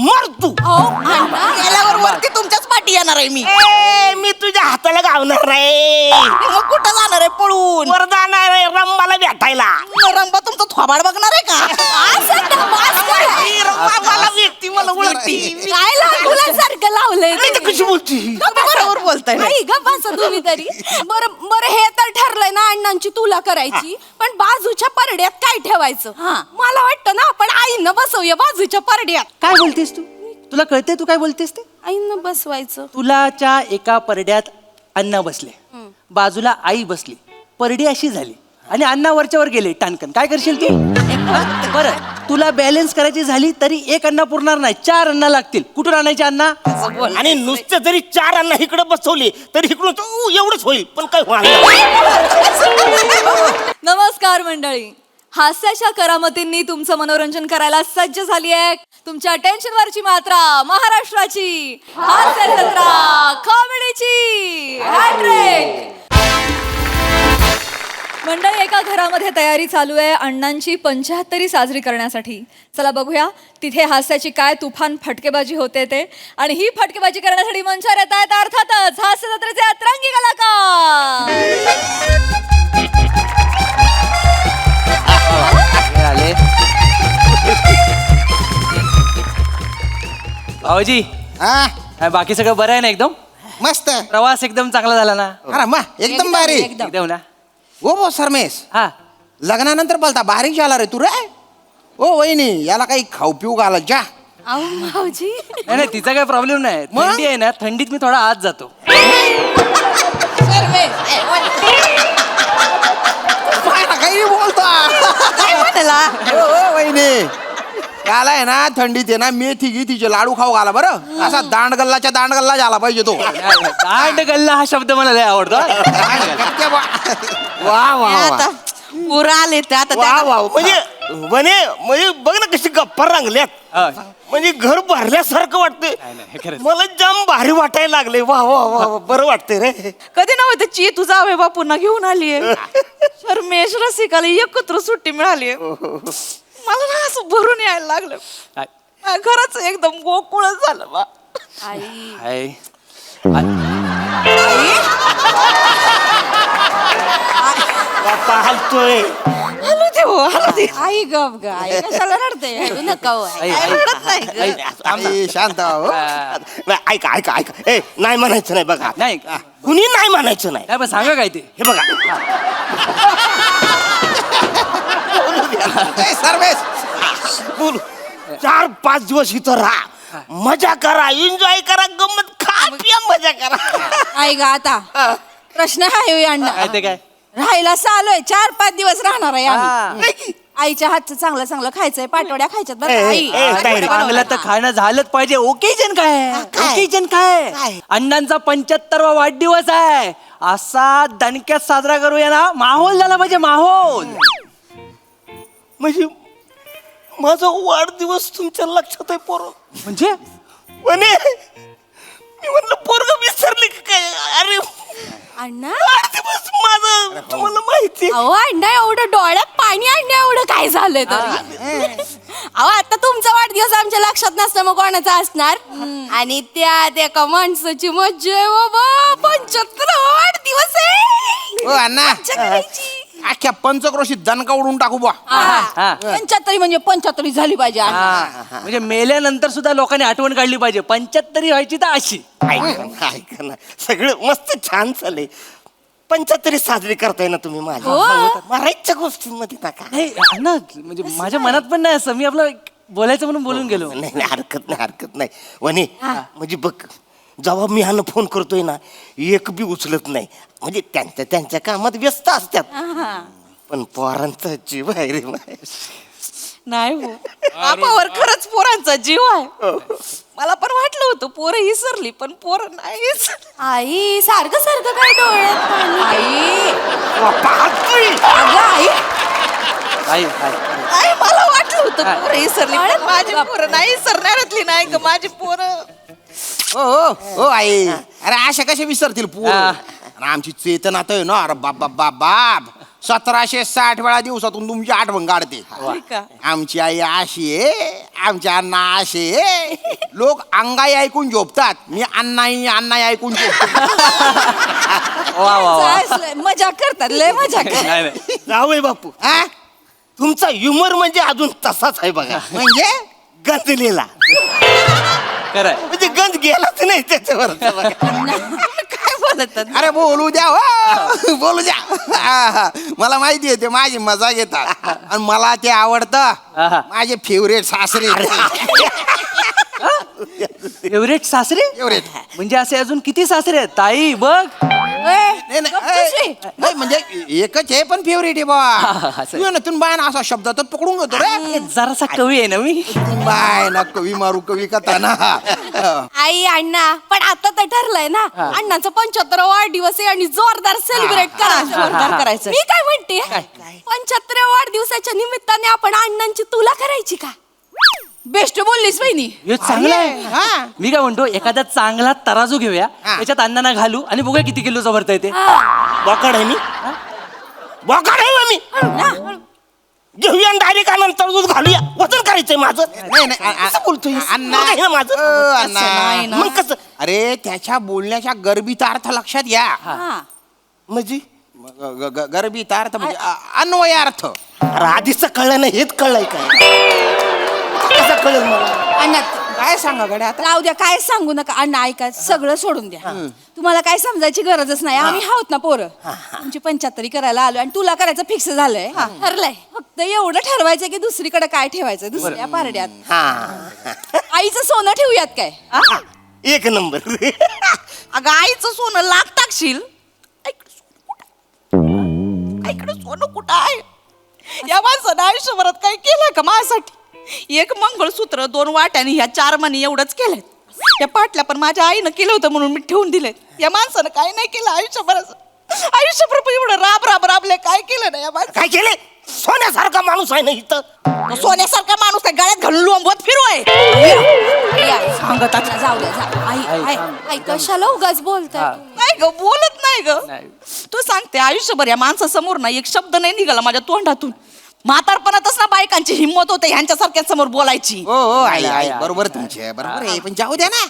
मर तू. गेल्यावर वरती तुमच्याच पाठी येणार आहे मी. मी तुझ्या हाताला गावणार नाही. मग कुठं जाणार आहे पळून? वर जाणार आहे रंबाला भेटायला. रंबा तुमचा थोबाड बघणार आहे का? रंबा मला व्यक्ती मला ओळखती. काय लागुलासारखं लावलंय नाही तर कशी बोलती. बरोबर बोलताय. नाही ग बसा तुम्ही तरी. बरं बरं हे तर ठरलंय ना अण्णांची तुला करायची, पण बाजूच्या परड्यात काय ठेवायचं? मला वाटतं ना आपण आईनं बसवूया बाजूच्या परड्यात. काय बोलतेस तू? तुला कळते तू काय बोलतेस ते? आईनं बसवायचं. तुलाच्या एका परड्यात अण्णा बसले, बाजूला आई बसली, परडी अशी झाली आणि अण्णा वरच्यावर गेले टाणकन. काय करशील तू? बरं तुला बॅलन्स करायची झाली तरी एक अण्णा पुरणार नाही, 4 अण्णा लागतील. कुठून आणायचे अण्णा? आणि नुसते जरी 4 अण्णा इकडे बसवले तरी इकडून एवढंच होईल, पण काय होणार. नमस्कार मंडळी, हास्याच्या करामतींनी तुमचं मनोरंजन करायला सज्ज झाली आहे तुमच्या टेन्शनवरची मात्रा महाराष्ट्राची हास्य जत्रा कॉमेडीची हॅट्रिक. मंडळी एका घरामध्ये तयारी चालू आहे अण्णांची 75वी साजरी करण्यासाठी. चला बघूया तिथे हास्याची काय तुफान फटकेबाजी होते ते. आणि ही फटकेबाजी करण्यासाठी मंचावर येत आहेत अर्थातच हास्य जत्रेचे अतरंगी कलाकार. आले भाऊजी, बाकी सगळं बरं आहे ना? एकदम मस्त. प्रवास एकदम चांगला झाला ना? अरे मा एकदम भारी. एकदम ना? ओ बो सरमेश, हा लग्नानंतर बोलता बारीक झाला रे तू रे. ओ वहिनी याला काही खाऊ पिऊ घाला जा. अहो भाऊजी, नाही नाही, तिचा काही प्रॉब्लेम नाही. मग? थंडी आहे ना, थंडीत मी थोडा आत जातो. काही बोलता वहिनी याला आहे ना थंडीत आहे ना मेथी तिचे लाडू खाऊ घाला बरं. असा दांडगल्लाच्या दांडगल्ला झाला पाहिजे तो. दांड गल्ला हा शब्द मला लय आवडतो. वा वा आता पुरा आले ते आता वा वा म्हणजे बघ ना कशी गप्पा रंगल्यात. म्हणजे घर भरल्यासारखं वाटतंय. मला जाम भारी वाटायला लागले. वा वा वा बरं वाटतंय रे. कधी नव्हतं ची तुझा जावे बापूंना घेऊन आलीये. शर्मेश रसिकाला एकत्र सुट्टी मिळाली. मला ना असं भरून यायला लागलं. खरंच एकदम गोकुळच झालं बा. आई बाप्पा हलतोय. हलू दे हो, हलू दे. आई गप ग, आई कशाला रडते? रडू नका हो, आई. आई, रडत नाही ग. आई, शांत हो. नाही, ऐका ऐका ऐका. ए नाही म्हणायचं नाही बघा. नाही कुणी नाही म्हणायचं नाही. नाही, पण सांगा काय ते. हे बघा ए, सरमेश बोल. 4-5 दिवस इथं राहा, मजा करा, एन्जॉय करा, गंमत खा पिया, मजा करा. आई ग आता प्रश्न आहे अण्णा. काय ते काय? राहायला चालूय 4-5 दिवस राहणार आहे आम्ही. हा. आईच्या हातचं चांगलं चांगलं खायचंय, पाटोड्या खायच्यात बरं का, आई. चांगलं तर खाणं झालंच पाहिजे. ओकेजन काय? ओकेजन काय? अण्णांचा 75वा वाढदिवस आहे. असा दणक्यात साजरा करूया ना, माहोल झाला पाहिजे, माहोल. म्हणजे माझा वाढदिवस तुमच्या लक्षात आहे पोरं? म्हणजे म्हणे मी म्हणलं पोरग विसरले का काय? अरे अण्णा वाढदिवस माझा तुम्हाला माहिती. अहो अण्णा एवढं डोळ्यात पाणी आणण्या एवढं काय झालंय तरी. अहो आता तुमचा वाढदिवस आमच्या लक्षात नसतं मग कोणाचा असणार? आणि त्यात एका माणसाची मज्जा आहे बाबा. 75 वाढदिवस आहे. ओ अण्णा अख्ख्या पंचक्रोशीत दणका उडून टाकू बा. 75 म्हणजे 75 झाली पाहिजे अण्णा. म्हणजे मेल्यानंतर सुद्धा लोकांनी आठवण काढली पाहिजे. 75 व्हायची तर अशी. ऐका ना, सगळं मस्त छान चाललंय. 75 साजरी करताय ना तुम्ही माझ्या मरायच्या गोष्टींमध्ये नका. नाही अण्णा, म्हणजे माझ्या मनात पण नाही असं. मी आपलं बोलायचं म्हणून बोलून गेलो. नाही नाही, हरकत नाही वने. म्हणजे बघ, जेव्हा मी ह्यानं फोन करतोय ना, एक बी उचलत नाही. म्हणजे त्यांच्या कामात व्यस्त असतात. पण पोरांचा जीव आहे रे. नाही हो, बापावर खरंच पोरांचा जीव आहे. मला पण वाटलं होतं पोरं विसरली, पण पोरं नाहीच. आई सारखं सारखं काय डोळ्यात पाणी? आई आई आई मला वाटलं होतं पोरं विसरली, पण माझी पोरं नाही विसरणाऱ्यातली नाही ग माझी पोरं. ओ ओ ओ आई, अरे अशा कशा विसरतील पोर? आमची चेतना तर ना, अरे बाप बाप बाप बाप 1760 वेळा दिवसातून तुमची आठवण काढते. का? आमची आई अशी आहे, आमच्या अण्णा असे आहे. लोक अंगाई ऐकून झोपतात, मी अण्णाई ऐकून झोपतो. वा वा वा. असलं, मजा करतात लय मजा करतात. नाही, नाही. जावई बापू हा? तुमचा ह्युमर म्हणजे अजून तसाच आहे बघा. म्हणजे गंजलेला खरंय. म्हणजे गंज गेलाच नाही त्याच्यावर काय बोलत अरे बोलू द्या हो, बोलू द्या. हा. मला माहिती आहे ते माझी मजा घेतात आणि मला ते आवडतं. आहा. माझे फेवरेट सासरे. फेवरेट सासरे फेवरेट. म्हणजे असे अजून किती सासरे आहेत ताई बघ. नाही, नाही, नाही, म्हणजे एकच आहे पण फेवरेट आहे असं. बा. तुम्ही बाय ना असा शब्द तर पकडून घेतो रे. हे जरासा कवी आहे ना मी. बाय ना कवी मारू कवी कथा ना. आई अण्णा पण आता तर ठरलंय ना अण्णाचा 75वा वाढदिवस आहे आणि जोरदार सेलिब्रेट करायचं. जोरदार करायचं. मी काय म्हणते 75व्या वाढदिवसाच्या निमित्ताने आपण अण्णांची तुला करायची का? बेस्ट बोललीस बहिणी. हे चांगलं हा. आहे. मी काय म्हणतो एखादा चांगला तराजू घेऊया, हा. त्याच्यात अण्णांना घालू आणि बघूया किती किलोचा भरता येते. बोकाड आहे मी बोकाड आहे मी घेऊया डायरेक्ट आनंतर दूध घालूया. वजन करायचंय माझं. नाही कसं बोलतोय अण्णा बघा हे माझं. अण्णा. नाही ना. मग कसं अरे त्याच्या बोलण्याच्या गर्भित अर्थ लक्षात घ्या. हा. म्हणजे गर्भित अर्थ म्हणजे अन्वय अर्थ. अरे आधीच कळलं नाही हेच कळलंय काय कसं कळलं मला. अण्णा काय सांगा गड्या आता. राहू द्या काय सांगू नका अण्णा ऐका सगळं सोडून द्या. तुम्हाला काय समजायची गरजच नाही. आम्ही आहोत ना पोरं. तुमची 75 करायला आलो आणि तुला करायचं फिक्स झालंय. ठरलंय फक्त एवढं ठरवायचं की दुसरीकडे काय ठेवायचं दुसऱ्या पारड्यात. हा आईचं सोनं ठेवूयात काय? एक नंबर. अगं आईचं सोनं लाख टाकशील. इकडे सोनं कुठं आहे? या माणसानं आयुष्यभरात काय केलंय का माझ्यासाठी? एक मंगळसूत्र 2 वाट्याने ह्या 4 मणी एवढंच केलंय. या पाटल्या पण माझ्या आईनं केलं होतं म्हणून मी ठेवून दिलंय. या माणसानं काय नाही केलं आयुष्यभराचं. आयुष्यभर एवढं राबले काय केलं ना या माणसानं? काय केले सोन्यासारखा माणूस आहे ना इथं. सोन्यासारखा माणूस काय गळ्यात घालून लोंबवत फिरवाय. सांगत जाऊ द्या आई कशाला उगाच बोलताय? नाही ग बोलत नाही ग. नाही. तू सांगते आयुष्यभर या माणसासमोर ना एक शब्द नाही निघाला माझ्या तोंडातून. म्हातारपणातच ना बायकांची हिंमत होते ह्यांच्यासारख्या समोर बोलायची. हो आई आई. बरोबर तुमचे बरोबर आहे पण जाऊ द्या ना.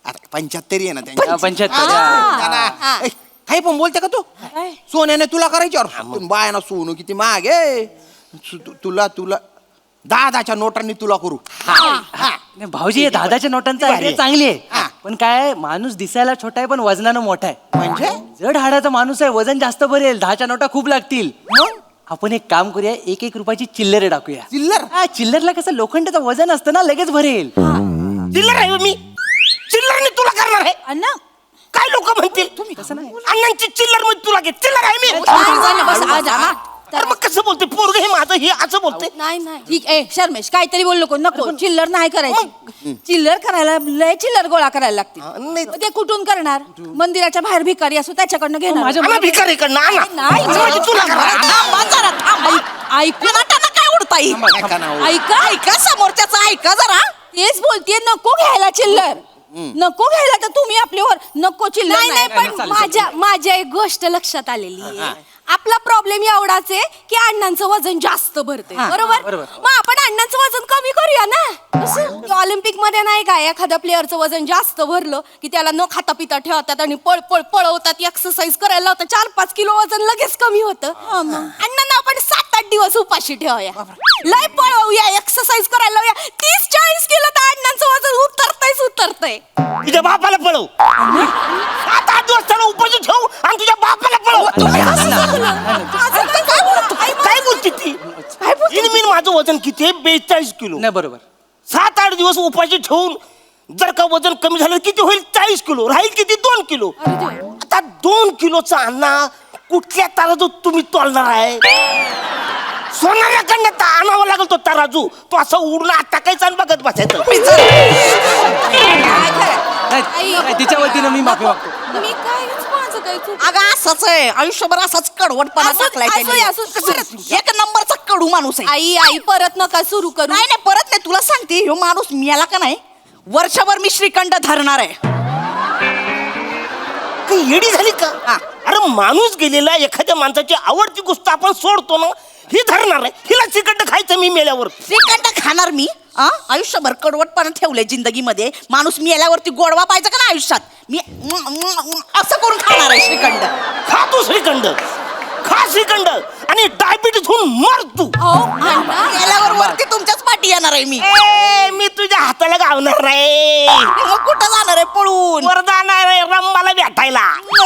आता 75 आहे ना हा, त्यांच्या. 75. द्या ना. ए, काही पण बोलते का तू? सोन्याने तुला करायच्यावर बाय ना सोनं किती महाग आहे. तुला 10 नोटांनी तुला करू. नाही, भाऊजी हे दादाच्या नोटांचा आयडिया चांगली आहे. हा. पण काय माणूस दिसायला छोटा आहे पण वजनानं मोठा आहे. म्हणजे जड हाडाचा माणूस आहे वजन जास्त भरेल. 10च्या नोटा खूप लागतील. आपण एक काम करूया 1-1 रुपयाची चिल्लर टाकूया. चिल्लर? हा चिल्लरला कसं लोखंडाचं वजन असतं ना लगेच भरेल. चिल्लर आहे मी चिल्लरने तुला करणार आहे. अण्णा काय लोक म्हणतील तुम्ही कसं नाही अण्णांची चिल्लर मध्ये तुला घे चिल्लर आहे मी. बस आज अरे मग कसं बोलते पोरग हे माझं हे असं बोलते. नाही ठीक आहे शर्मेश काहीतरी बोल नको चिल्लर नाही करायची. चिल्लर करायला लय चिल्लर गोळा करायला लागते. नाही. ते कुठून करणार? मंदिराच्या बाहेर भिकारी असो त्याच्याकडनं घेणार. आम्हा भिकारीकडनं आणा. नाही. म्हणजे तुला करा. थांबा जरा, थांबा. ऐकू नाटानं काय उडताई? ऐका ना हो. ऐका समोरच्याचं ऐका जरा. तेच बोलतेय नको घ्यायला चिल्लर. नको घ्यायला तर तुम्ही आपल्यावर नको चिल्लर. नाही पण माझ्या एक गोष्ट लक्षात आलेली आहे. आपला प्रॉब्लेम एवढाच आहे की अण्णांचं वजन जास्त भरते. बरोबर मग आपण अण्णांचं वजन कमी करूया ना. ऑलिम्पिक मध्ये नाही का एखाद्या प्लेअरचं वजन जास्त भरलं की त्याला न खाता पिता ठेवतात आणि पळवतात एक्सरसाइज करायला लावतात. 4-5 किलो वजन लगेच कमी होतं. अण्णांना आपण 7-8 दिवस उपाशी ठेवूया. लय पळवूया एक्सरसाइज करायला लावूया. 30-40 किलो तर अण्णांचं वजन उतरतंय. तुझ्या बापाला पळव 7-8 दिवस त्याला उपाशी ठेवू आणि तुझ्या बापाला पळव. काय बोलते ती मी माझं वजन किती आहे 42 किलो. नाही बरोबर. 7-8 दिवस उपाशी ठेवून जर का वजन कमी झालं किती होईल 40 किलो राहील किती 2 किलो. आता 2 किलोचा अण्णा कुठल्या तराजू तुम्ही तोलणार आहे? सोनाऱ्याकडनं आणावं लागेल तो तराजू. तो असं उडून आता काहीच आणि बघत बसायचं. नाही, तिच्या वतीनं मी माफी मागतो. मी काहीच माझं काही चूक. अगं असंच आहे आयुष्यभर असाच कडवटपणा टाकलाय त्यांनी. एक नंबरचा कडू माणूस आहे. आई परत नका सुरू करू. नाही परत नाही तुला सांगते ह्यो माणूस मिळाला का नाही वर्षभर मी श्रीखंड धरणार आहे. काही येडी झाली का? अरे माणूस गेलेला एखाद्या माणसाची आवडती गोष्ट आपण सोडतो ना ही धरणार आहे, हिला श्रीखंड खायचं मी मेल्यावर. श्रीखंड खाणार मी आयुष्यभर कडवटपणा ठेवलंय जिंदगीमध्ये. माणूस मेल्यावरती गोडवा पाहिजे का ना आयुष्यात? मी असं करून खाणार आहे श्रीखंड. खा तू श्रीखंड, खा श्रीखंड आणि डायबिटीस होऊन मर तू. मेल्यावर वरती तुमच्याच पाठी येणार आहे मी. मी तुझ्या हाताला गावणार नाही, मग कुठं जाणार आहे पळून? वर जाणार आहे रंबाला भेटायला.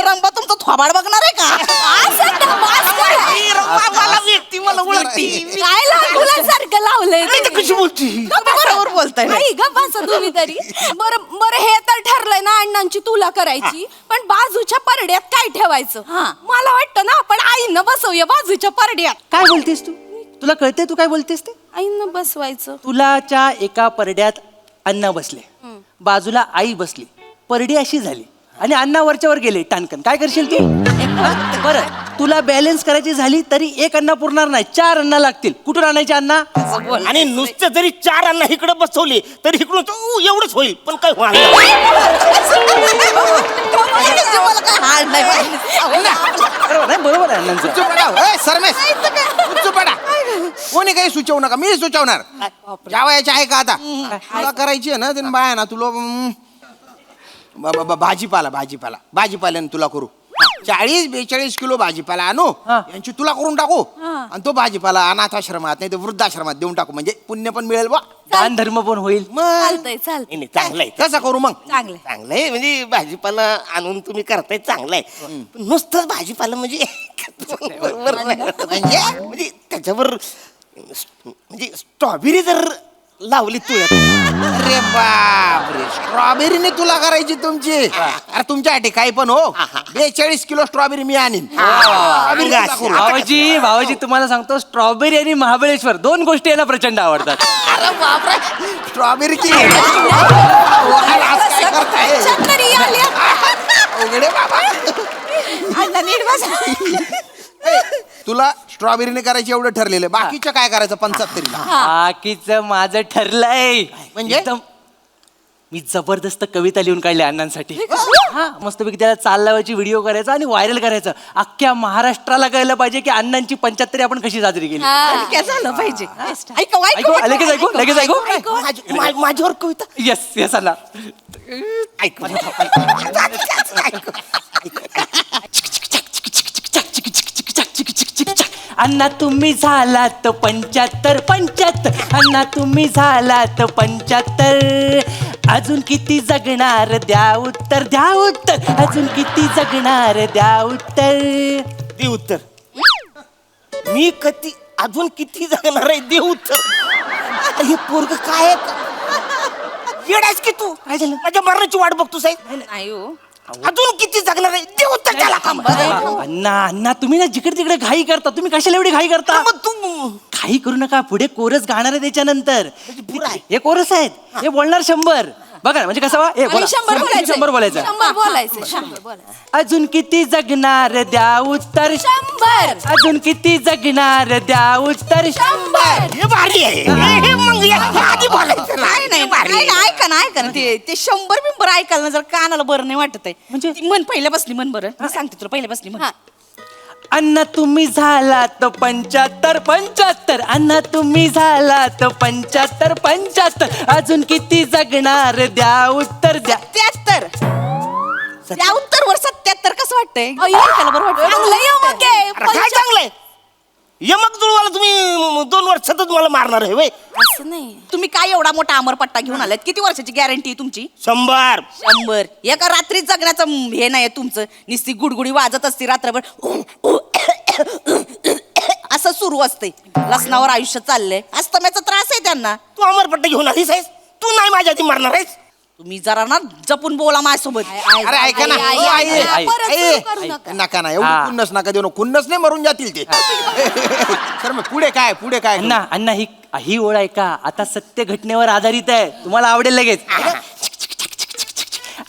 रंबा तुमचं थोबाड बघणार आहे का? ही रंबा मला व्यक्ती मला ओळखती. काय लागुलासारखं लावलंय नाही तर कशी बोलती? बरोबर बोलताय. आई ग बसा तुम्ही तरी. बरं बरं, हे तर ठरलंय ना अण्णांची तुला करायची, पण बाजूच्या परड्यात काय ठेवायचं? मला वाटतं ना आपण आईनं बसवूया बाजूच्या परड्यात. काय बोलतेस तू? तुला कळते तू काय बोलतेस ते? आईनं बसवायचं. तुलाच्या एका परड्यात अण्णा बसले, बाजूला आई बसली, परडी अशी झाली आणि अण्णा वरच्यावर गेले टाणकन. काय करशील तू? बरं, तुला बॅलन्स करायची झाली तरी एक अण्णा पुरणार नाही, 4 अण्णा लागतील. कुठून आणायचे अण्णा? आणि नुसतं जरी 4 अण्णा इकडे बसवले तरी इकडून एवढंच होईल, पण काय होणार नाही. मला काय हाड नाही. बरोबर आहे, बरोबर आहे अण्णांचं. उच्च पडा ए, सरमेश उच्च पडा. कोणी काही सुचवू नका, मी सुचवणार. जावयाची आहे का आता? तुला करायची आहे ना ते बाय ना तुला भाजीपाला भाजीपाला भाजीपाल्यानं तुला करू. 40-42 किलो भाजीपाला आणू, यांची तुला करून टाकू आणि तो भाजीपाला अनाथाश्रमात नाही तर वृद्धाश्रमात देऊन टाकू, म्हणजे पुण्य पण मिळेल बा, दान धर्म पण होईल. मग चालतंय चालतंय. नाही, नाही, चांगलं आहे, कसं करू मग? चांगलंय. चांगलं आहे. म्हणजे भाजीपाला आणून तुम्ही करताय चांगलं आहे, पण नुसतंच भाजीपाला म्हणजे बरोबर नाही. म्हणजे त्याच्यावर म्हणजे स्ट्रॉबेरी जर लावली तुळ्यात. अरे बापरे, स्ट्रॉबेरीने तुला करायची तुमची? अरे तुमच्यासाठी काही पण हो. 42 किलो स्ट्रॉबेरी मी आणीन. भावाजी भावाजी तुम्हाला सांगतो, स्ट्रॉबेरी आणि महाबळेश्वर 2 गोष्टी यांना प्रचंड आवडतात. अरे बापरे, स्ट्रॉबेरीची तरी आल्या. उघडे बाबा. अण्णा नीट बसा. तुला स्ट्रॉबेरीने करायची एवढं ठरलेलं, बाकीचं काय करायचं 75ला? बाकीचं माझं ठरलंय. म्हणजे? एकदम मी जबरदस्त कविता लिहून काढल्या अण्णांसाठी. हा, मस्तपैकी त्याला चाल लावायची, व्हिडिओ करायचा आणि व्हायरल करायचं. अख्ख्या महाराष्ट्राला कळलं पाहिजे की अण्णांची 75 आपण कशी साजरी केली. काय झालं पाहिजे? ऐका ऐकू, लगेच ऐकू, लगेच ऐकू. माझ्यावर कविता येस येस अण्णा. ऐक. अण्णा तुम्ही झालात 75. अण्णा तुम्ही झालात 75. अजून किती जगणार द्या उत्तर, द्या उत्तर. अजून किती जगणार द्या उत्तर. दे उत्तर. मी कधी अजून किती जगणार आहे? दे उत्तर. अरे हे पोरग काय आहे? येडायच की तू? काय झालं? माझ्या मरणाची वाट बघतो साहेब. नाही हो. अजून किती जगणार आहे? दे उत्तर त्याला. अण्णा अण्णा तुम्ही ना जिकडे तिकडे घाई करता. तुम्ही कशाला एवढी घाई करता? मग तू घाई करू नका, पुढे कोरस गाणार आहे त्याच्यानंतर. पुरा आहे. हे कोरस आहेत, हे बोलणार 100. बघा ना, म्हणजे कसं वा? हे बोला. 100 बोलायचं. 100 बोलायचं. 100 बोलायचं. 100 बोलायचं. अजून किती जगणार द्या उत्तर. 100. अजून किती जगणार द्या उत्तर. 100. हे भारी आहे. हे मग या आधी बोलायचं नाही नाही नाही, ऐका ना ऐका ना, ते 100 बिंबर ऐकायला ना जर कानाला बरं नाही वाटत आहे. म्हणजे? ती मन पहिल्या बसली, मन बरं. मी सांगते तुला पहिल्या बसली म्हण. अण्णा तुम्ही झालात 75. अण्णा तुम्ही झालात 75. अजून किती जगणार द्या उत्तर, द्या. 73. त्या उत्तरवर 77 कसं वाटतंय? अय्यो, ऐकायला बरं वाटतं. चांगलं यमक आहे. काय चांगलंय? यमक जुळवाला तुम्ही 2 वर्ष सतत मला मारणार आहे वय? असं नाही. तुम्ही काय एवढा मोठा अमरपट्टा घेऊन आलात? किती वर्षाची गॅरंटी आहे तुमची? 100. 100. एका रात्रीत जगण्याचं हे नाही तुमचं. निस्ती गुडगुडी वाजत असते रात्रभर. असं सुरू असते. लसणावर आयुष्य चाललंय. अस्तम्याचा त्रास आहे त्यांना. तू अमरपट्टा घेऊन आलीस आहेस? तू नाही माझ्या आधी मारणार आहेस? तुम्ही जरा ना जपून बोला माझ्यासोबत. अरे ऐका ना, आई, ओ, आई, आई, आई, परत आई, सुरू करू नका. नका ना, एवढी हा. खुन्नस नका देऊ. खुन्नस नाही मरून जातील ते. सर मग पुढे काय, पुढे काय? अण्णा अण्णा ही ओळ आहे का आता सत्य घटनेवर आधारित आहे, तुम्हाला आवडेल लगेच.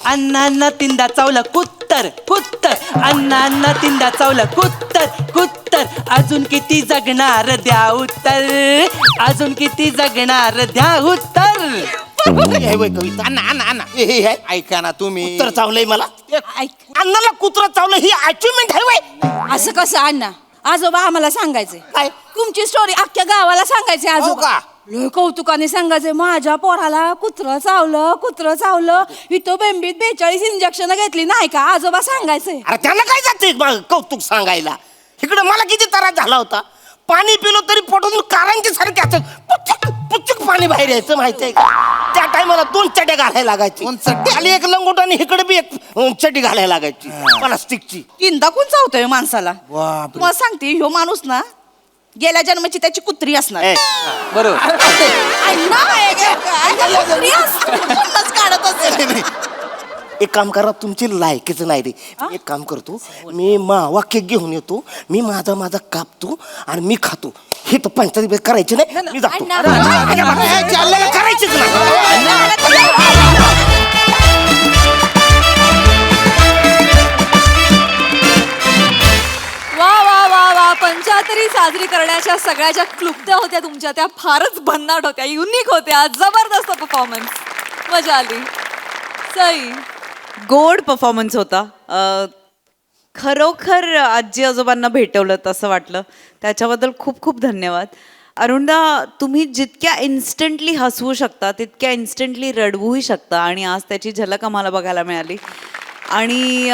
अण्णांना तिंदा चावलं कुत्तर, कुत्तर. अण्णांना तिंदा चावलं कुत्तर, कुत्तर. अजून किती जगणार द्या उत्तर. अजून किती जगणार द्या उत्तर. हे वय कविता. अन्ना अन्ना अन्ना हे आहे. ऐका ना तुम्ही. उत्तर चावलंय मला. अन्नाला कुत्रा चावलं ही अचिव्हमेंट आहे वय? असं कसं अण्णा? आजोबा आम्हाला सांगायचंय. काय? तुमची स्टोरी अख्ख्या गावाला सांगायची हो आजोबा का? लय कौतुकाने सांगायचे माझ्या पोराला कुत्रं चावलं इथं बेंबीत 42 इंजेक्शन घेतली नाही का आजोबा सांगायचे. अरे त्यांना काय जाते कौतुक सांगायला. इकडे मला किती त्रास झाला होता. पाणी पिलो तरी पोटातून कारांची सारखे असं पुच्चक पुच्चक पाणी बाहेर यायचं माहितीये का. त्या टायमाला 2 चड्या घालायला लागायची. 2 चड्ड्या? खाली एक लंगोट आणि इकडे बी एक चड्डी घालायला लागायची प्लास्टिकची. तीनदा कोण चावतोय माणसाला. बापरे. तुम्हाला सांगते ह्यो माणूस ना गेल्या जन्माची त्याची कुत्री असणार. ए, बरोबर. कोणच काढत असेल. एक काम करा तुमची लायकीच नाही रे. एक काम करतो मी मावा केक घेऊन येतो. मी माझा कापतो आणि मी खातो. हे तर पंचायत करायची नाही. मी जातो. करायचीच नाही. वा वा वा वा पंचाहत्तरी साजरी करण्याच्या सगळ्या ज्या क्लुप्त्या होत्या तुमच्या त्या फारच भन्नाट होत्या युनिक होत्या जबरदस्त परफॉर्मन्स मजा आली सई. गोड परफॉर्मन्स होता. खरोखर आजी आजोबांना भेटवलं तसं वाटलं. त्याच्याबद्दल खूप खूप धन्यवाद. अरुणदा तुम्ही जितक्या इन्स्टंटली हसवू शकता तितक्या इन्स्टंटली रडवूही शकता आणि आज त्याची झलक आम्हाला बघायला मिळाली. आणि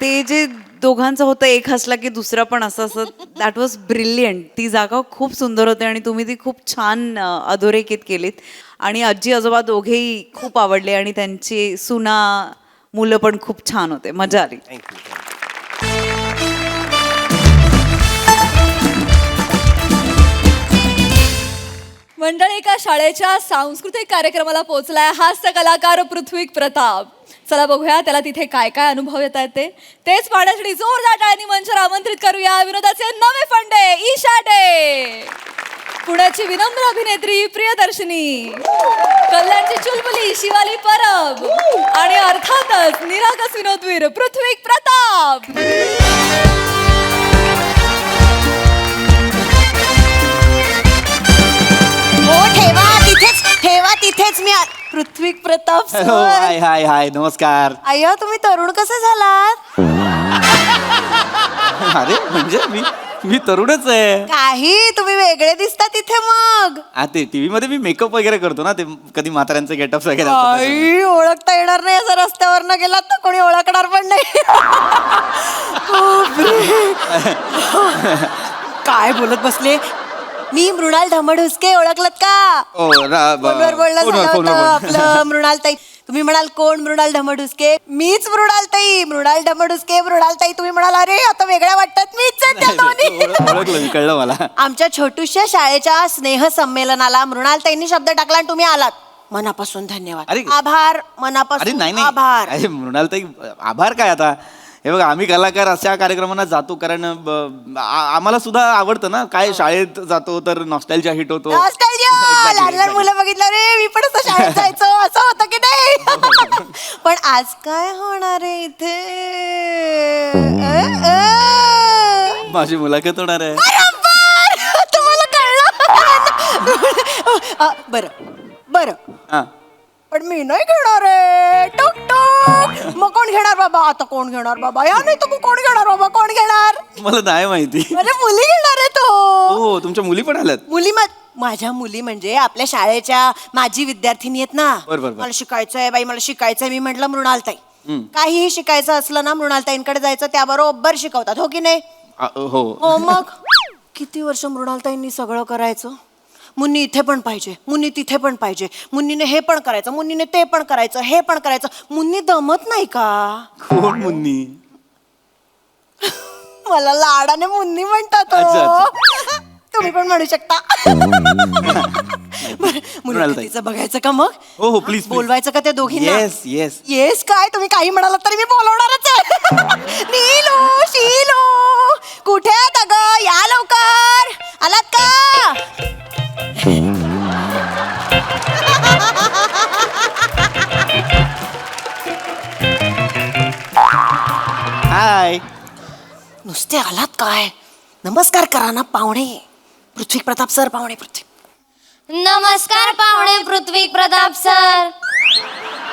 ते जे दोघांचं होतं एक हसला की दुसरा पण असं दॅट वॉज ब्रिलियंट. ती जागा खूप सुंदर होती आणि तुम्ही ती खूप छान अधोरेखित केलीत. आणि आजी आजोबा दोघेही खूप आवडले आणि त्यांची सुना मुलं पण खूप छान होते. मजा आली. मंडळी एका शाळेच्या सांस्कृतिक कार्यक्रमाला पोहोचलाय हास्य कलाकार पृथ्वी प्रताप. चला बघूया त्याला तिथे काय काय अनुभव येत आहेत तेच पाहण्यासाठी जोरदार टाळ्यांनी मंचावर आमंत्रित करूया विनोदाचे नवे फंडे ईशा डे, पुण्याची विनम्र अभिनेत्री प्रियदर्शनी, कल्याणची चुलबुली शिवाली परब आणि अर्थातच निरागस विनोदवीर पृथ्वी प्रताप. हो ठेवा तिथेच मी पृथ्वी प्रताप सर. हाय हाय हाय नमस्कार. अय्या तुम्ही तरुण कसे झालात. अरे म्हणजे मी तरुणच आहे. काही तुम्ही वेगळे दिसता तिथे मग. ते टीव्ही मध्ये मी मेकअप वगैरे करतो ना ते कधी म्हाताऱ्यांचे गेटअप्स वगैरे असतात तसं. आई ओळखता येणार नाही असं रस्त्यावरनं गेलात तर कोणी ओळखणार पण नाही. काय बोलत बसले. मी मृणाल धमडहुसके ओळखलत का. फोनवर बोलणं झालं होतं आपलं. मृणाल ताई तुम्ही म्हणाल कोण मृणाल धमडहुसके. मीच मृणाल धमडहुसके. मृणाल ताई तुम्ही म्हणाल अरे आता वेगळ्या वाटतात मीच आहे त्या दोन्ही. ओळखलं कळलं मला. आमच्या छोटूशा शाळेच्या स्नेह संमेलनाला मृणाल ताईंनी शब्द टाकला आणि तुम्ही आलात. मनापासून धन्यवाद. अरे, आभार अरे मनापासून नाही आभार. अरे मृणालताई आभार काय आता. हे बघा आम्ही कलाकार अशा कार्यक्रमांना जातो कारण आम्हाला सुद्धा आवडतं ना. काय शाळेत जातो तर नॉस्टॅल्जिया हिट होतो. नॉस्टॅल्जिया. लहान लहान मुलं बघितलं रे मी पण असं शाळेत जायचो असं होतं की नाही. पण आज काय होणार आहे इथे. माझी मुलाखत होणार आहे. बरोबर तुम्हाला कळलं. बरं हा. पण मी नाही घेणार आहे. टुक टुक. मग कोण घेणार बाबा. आता कोण घेणार बाबा. या नाही तर कोण घेणार बाबा. कोण घेणार. मला नाही माहिती. म्हणजे मुली घेणार आहे तो. हो तुमच्या मुली पण आल्यात. मुली माझ्या मुली म्हणजे आपल्या शाळेच्या माजी विद्यार्थिनी आहेत ना. बरं. मला शिकायचंय बाई मला शिकायचंय. मी म्हटलं मृणालताई काहीही शिकायचं असलं ना मृणालताईंकडे जायचं त्या बरोबर शिकवतात. हो की नाही. हो मग किती वर्ष मृणालताईंनी सगळं करायचं. मुन्नी इथे पण पाहिजे मुन्नी तिथे पण पाहिजे. मुन्नीने हे पण करायचं मुन्नीने ते पण करायचं हे पण करायचं. मुन्नी दमत नाही का. कोण मुन्नी. मला लाडाने मुन्नी म्हणतात. अच्छा. तुम्ही पण म्हणू शकता. मुलाखतीचं बघायचं का मग. हो प्लीज बोलवायचं का त्या दोघींना. येस येस काय तुम्ही काही म्हणालात तरी मी बोलवणारच आहे. नीलू शीलू कुठे आहेत अगं या लवकर. आलात का. हाय. नुसते आलात काय. नमस्कार करा ना पाहुणे. पृथ्वी प्रताप सर पाहुणे पृथ्वी. नमस्कार पाहुणे पृथ्वी प्रताप सर.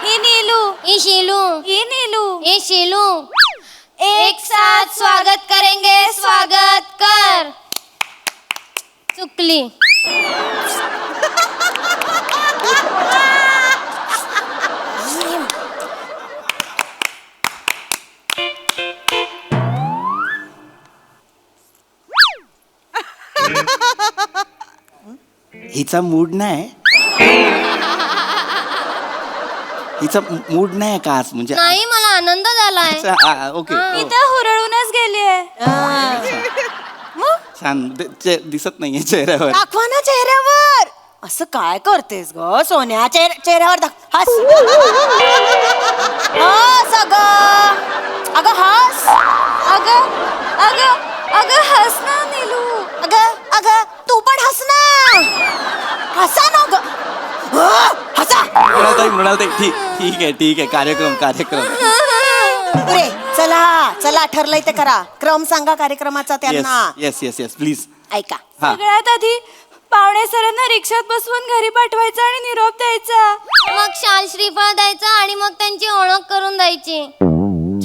ही नीलू ई शीलू ही नीलू ई शीलू एक साथ स्वागत करेंगे. स्वागत कर. चुकली. हिचा मूड नाही हिचा मूड नाही का आज म्हणजे नाही मला आनंद झालाय. ओके मी तर हुरळूनच गेलीये. छान दिसत नाहीये चेहऱ्यावर. दाखवा ना चेहऱ्यावर. असं काय करतेस ग सोन्या? चेहऱ्यावर हस. हस अगं हस. अगं हस ना नीलू. अगं तू पण हस ना. हसा ना ग. हसा. मृणालताई ठीक आहे कार्यक्रम पुरे चला ठरलंय ते करा. क्रम सांगा कार्यक्रमाचा त्यांना. Yes please. ऐका. हा. सगळ्यात आधी पाहुणे सरांना रिक्षात बसवून घरी पाठवायचं आणि निरोप द्यायचा. मग शाल श्रीफळ द्यायचा आणि मग त्यांची ओळख करून द्यायची.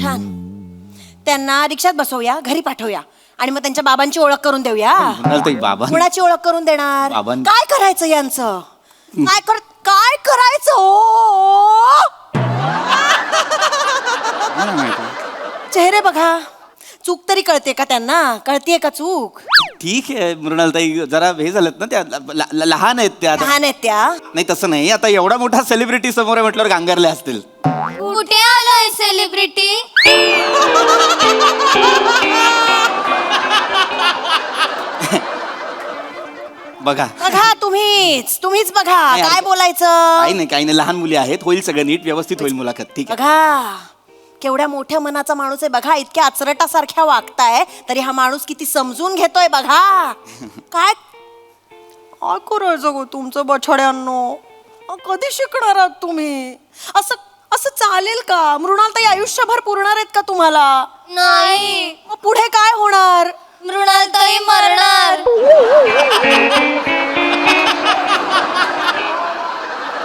छान. त्यांना रिक्षात बसवूया, घरी पाठवूया आणि मग त्यांच्या बाबांची ओळख करून देऊया. मृणालताई बाबा कुणाची ओळख करून देणार? बाबां- काय करायचं यांचं? काय करायचं ओ? चेहरे बघा. चूक तरी कळते का त्यांना? कळतीये का चूक? ठीक आहे मृणालताई जरा हे झालेत ना त्या लहान आहेत त्या आता. लहान आहेत त्या. नाही तसं नाही आता एवढा मोठा सेलिब्रिटी समोर आहे म्हटल्यावर गांगरले असतील. कुठे आलोय सेलिब्रिटी? बघा बघा तुम्हीच बघा. नाही, काय अरे- बोलायचं? काही नाही लहान मुली आहेत होईल सगळं नीट व्यवस्थित होईल मुलाखत. ठीक आहे बघा केवढ्या मोठ्या मनाचा माणूस आहे बघा. इतक्या अचरटासारख्या वागताय तरी हा माणूस किती समजून घेतोय बघा. काय काय करायचं गो तुमचं बछड्यांनो? कधी शिकणार आहात तुम्ही? असं चालेल का? मृणालताई आयुष्यभर पुरणार आहेत का तुम्हाला? नाही. मग पुढे काय होणार? मृणालताई मरणार.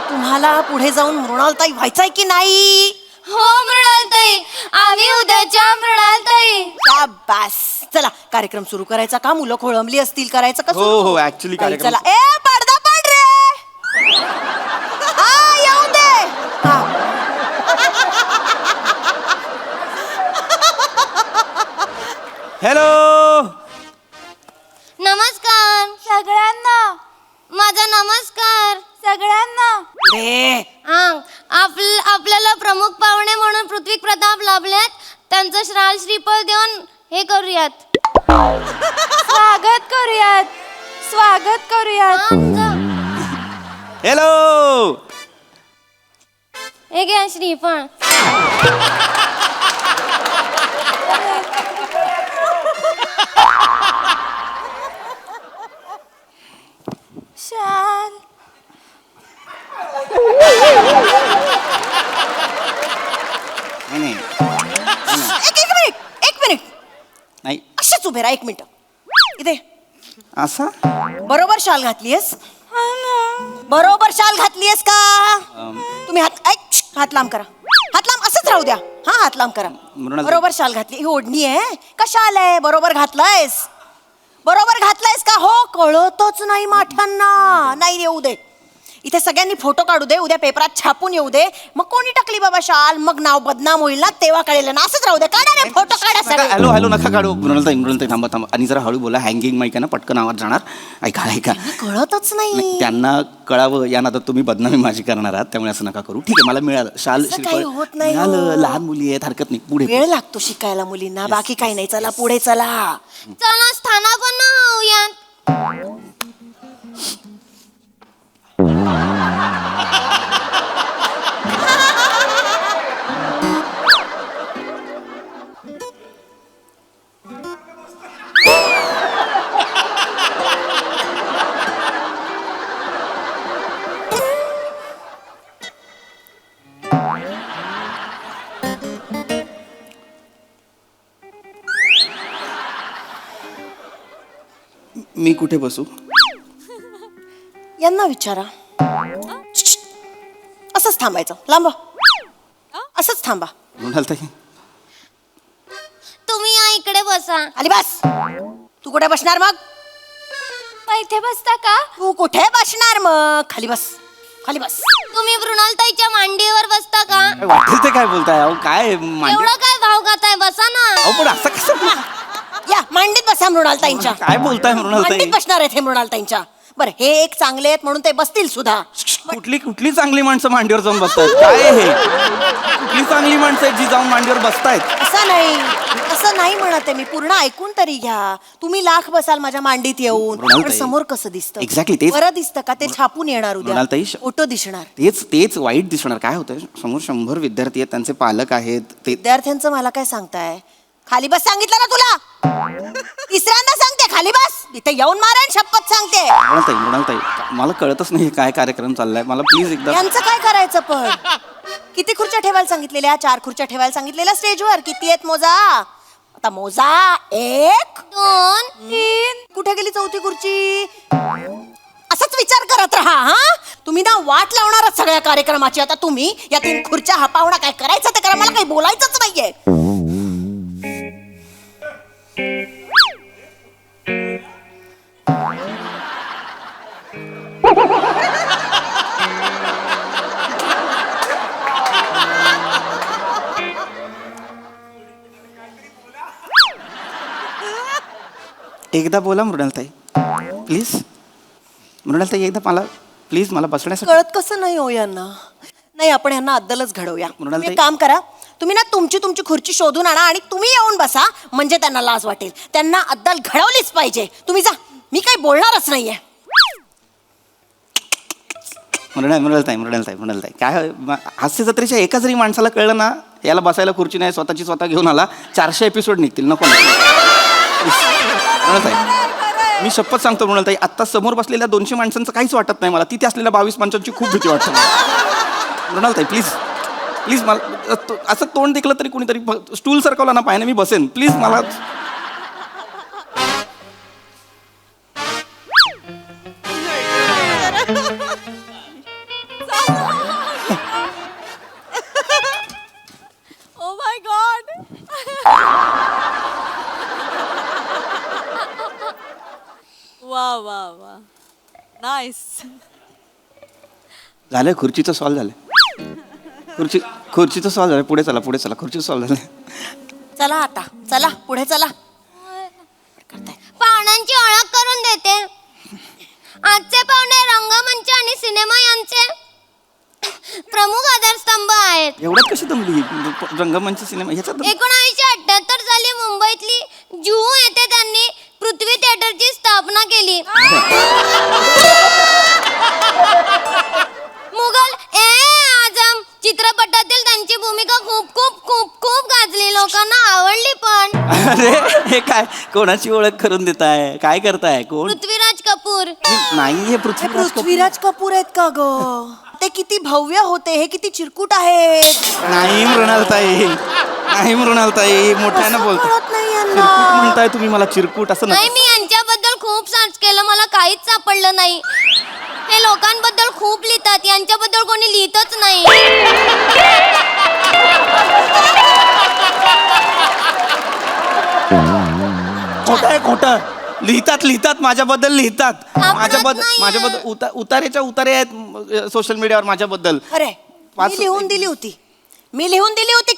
तुम्हाला पुढे जाऊन मृणालताई व्हायचंय की नाही? हो मृणालताई आम्ही उद्याच्या मृणालताई. शाबास. चला कार्यक्रम सुरू करायचा का? मुलं खोळंबली असतील. करायचं का हो, सुरू? हो, actually बाई, कार्यक्रम- चला ए पडदा पड रे. हा येऊन दे. हा. हॅलो नमस्कार सगळ्यांना माझा नमस्कार सगळ्यांना. पुढे. आपल्याला प्रमुख पाहुणे म्हणून पृथ्वी प्रताप लाभल्यात. त्यांचं श्राल श्रीफळ देऊन हे करूयात. स्वागत करूयात. हॅलो हे घ्या श्रीफळ. शाल. नाही एक मिनिट नाही अशीच उभे राहा. एक मिनिट इथे. असा बरोबर शाल घातलीयस? बरोबर शाल घातलीयस का? तुम्ही हात लांब करा. हात लांब असंच राहू द्या. हा हात लांब करा. मृणाल- बरोबर शाल घातली. ही ओढणी आहे का शाल आहे? बरोबर घातलंयस का? हो कळतच नाही माठांना. नाही येऊ दे. इथे सगळ्यांनी फोटो काढू दे. उद्या पेपरात छापून येऊ दे. मग कोणी टाकली बाबा शाल? मग नाव बदनाम होईल ना. तेव्हा कळेल ना. असंच राहू दे. काढा रे फोटो काढा सगळे. हॅलो नका काढू. मृणालताई थांबा आणि जरा हळू बोला. हँगिंग माईक आहे ना पटकन आवाज जाणार. ऐका कळतच नाही. नाही, त्यांना कळावं या नादात तुम्ही बदनामी माझी करणार आहात त्यामुळे असं नका करू. ठीक आहे मला मिळालं शाल असं श्रीफळ काही होत नाही हो. मिळालं. लहान मुली आहेत हरकत नाही. पुढे वेळ लागतो शिकायला मुलींना. बाकी काही नाही. चला पुढे चला. चला स्थानापन्न होऊयात. मी कुठे बसू? यांना विचारा. असंच थांबायचं. लांब असंच थांबा. मृणालताई तुम्ही या इकडे बसा. आली बस. तू कुठे बसणार मग? मग इथे बसता का? तू कुठे बसणार मग? खाली बस, खाली बस. तुम्ही मृणालताईच्या मांडीवर बसता का? काय वाटेल ते काय बोलताय अहो काय मांडी एवढं काय भाव खाताय, बसा ना. अहो पण असं कसं या मांडीत बसा मृणालताईंच्या. काय बोलताय मृणालताई मांडीत बसणार आहेत हे मृणालताईंच्या. बरं हे एक चांगले आहेत म्हणून ते बसतील सुद्धा. कुठली चांगली माणसं मांडीवर जाऊन बसतायत काय हे कुठली चांगली माणसं आहेत जी जाऊन मांडीवर बसतायत असं नाही म्हणत आहे मी. पूर्ण ऐकून तरी घ्या. तुम्ही लाख बसाल माझ्या मांडीत येऊन, पण मृणालताई, समोर कसं दिसतं? Exactly तेच. बरं दिसतं का? ते छापून येणार उद्या, मृणालताई, फोटो दिसणार. तेच वाईट दिसणार काय होतंय समोर 100 विद्यार्थी आहेत त्यांचे पालक आहेत ते विद्यार्थ्यांचं मला काय सांगताय? खाली बस सांगितलं ना तुला. तिसऱ्यांदा सांगते खाली बस. इथे येऊन मारेन शपथ सांगते. मृणालताई मला कळतच नाही काय कार्यक्रम चाललाय मला प्लीज एकदा यांचं काय करायचं पण? किती खुर्च्या ठेवायला सांगितलेल्या? 4 खुर्च्या ठेवायला सांगितलेल्या स्टेजवर. किती आहेत मोजा? आता मोजा. 1 2 3. कुठे गेली 4थी खुर्ची? असंच विचार करत राहा. हा तुम्ही ना वाट लावणारच सगळ्या कार्यक्रमाची. आता तुम्ही या 3 खुर्च्या हपावणं काय करायचं ते करा. मला काही बोलायचंच नाहीये. एकदा बोला मृणालताई प्लीज मृणालताई एकदा प्लीज मला बसण्यासाठी कळत कसं नाही हो यांना? नाही आपण यांना अद्दलच घडवूया. मृणालताई- तुम्ही एक काम करा, तुम्ही ना तुमची खुर्ची शोधून आणा आणि तुम्ही येऊन बसा. म्हणजे त्यांना लाज वाटेल. त्यांना अद्दल घडवलीच पाहिजे. तुम्ही जा, मी काही बोलणारच नाहीये. मृणालताई काय हास्य जत्रेच्या एका जरी माणसाला कळलं ना याला बसायला खुर्ची नाही स्वतः घेऊन आला 400 एपिसोड निघतील. नको मृणालताई मी शपथ सांगतो मृणालताई आत्ता समोर बसलेल्या 200 माणसांचं काहीच वाटत नाही मला. तिथे असलेल्या 22 माणसांची खूप भीती वाटते मृणालताई प्लीज मला असं तोंड दिखलं तरी कोणीतरी स्टूल सरकवला ना पायाने मी बसेन प्लीज मला. Oh my God. वा वा वा, नाईस. झालंय खुर्चीचं सॉल्व झालंय खुर्चीचं सॉल्व झालंय. पुढे चला खुर्चीचं सॉल्व झालंय. चला आता चला पुढे चला. पाहुण्यांची ओळख करून देते. आजचे पाहुणे रंगमंच आणि सिनेमा यांचे प्रमुख आधारस्तंभ आहेत. एवढ्यात कशी जमली रंगमंच सिनेमा ह्याच्यात 1978 साली मुंबईतली जुहू येथे त्यांनी पृथ्वी थिएटरची स्थापना केली. मुघल ए आझम चित्रपटातील त्यांची भूमिका खूप खूप खूप खूप गाजली. लोकांना आवडली पण. अरे हे काय कोणाची ओळख करून देताय काय करताय कोण पृथ्वीराज कपूर. नाहीये पृथ्वीराज कपूर आहेत का ग? ते किती भव्य होते, हे किती चिरकुट आहेत. नाही मृणालताई मोठ्यानं बोलता कळत नाही यांना. चिरकुट म्हणताय तुम्ही मला चिरकुट असं नाही नका. मी यांच्याबद्दल खूप सर्च केलं मला काहीच सापडलं नाही. ते लोकांबद्दल खूप लिहितात यांच्याबद्दल कोणी लिहितच नाही. खोटं लिहितात माझ्याबद्दल लिहितात. सापडत नाहीये. माझ्याबद्दल उतारेच्या उतारे आहेत सोशल मीडियावर माझ्याबद्दल. अरे पाच- मी लिहून दिली होती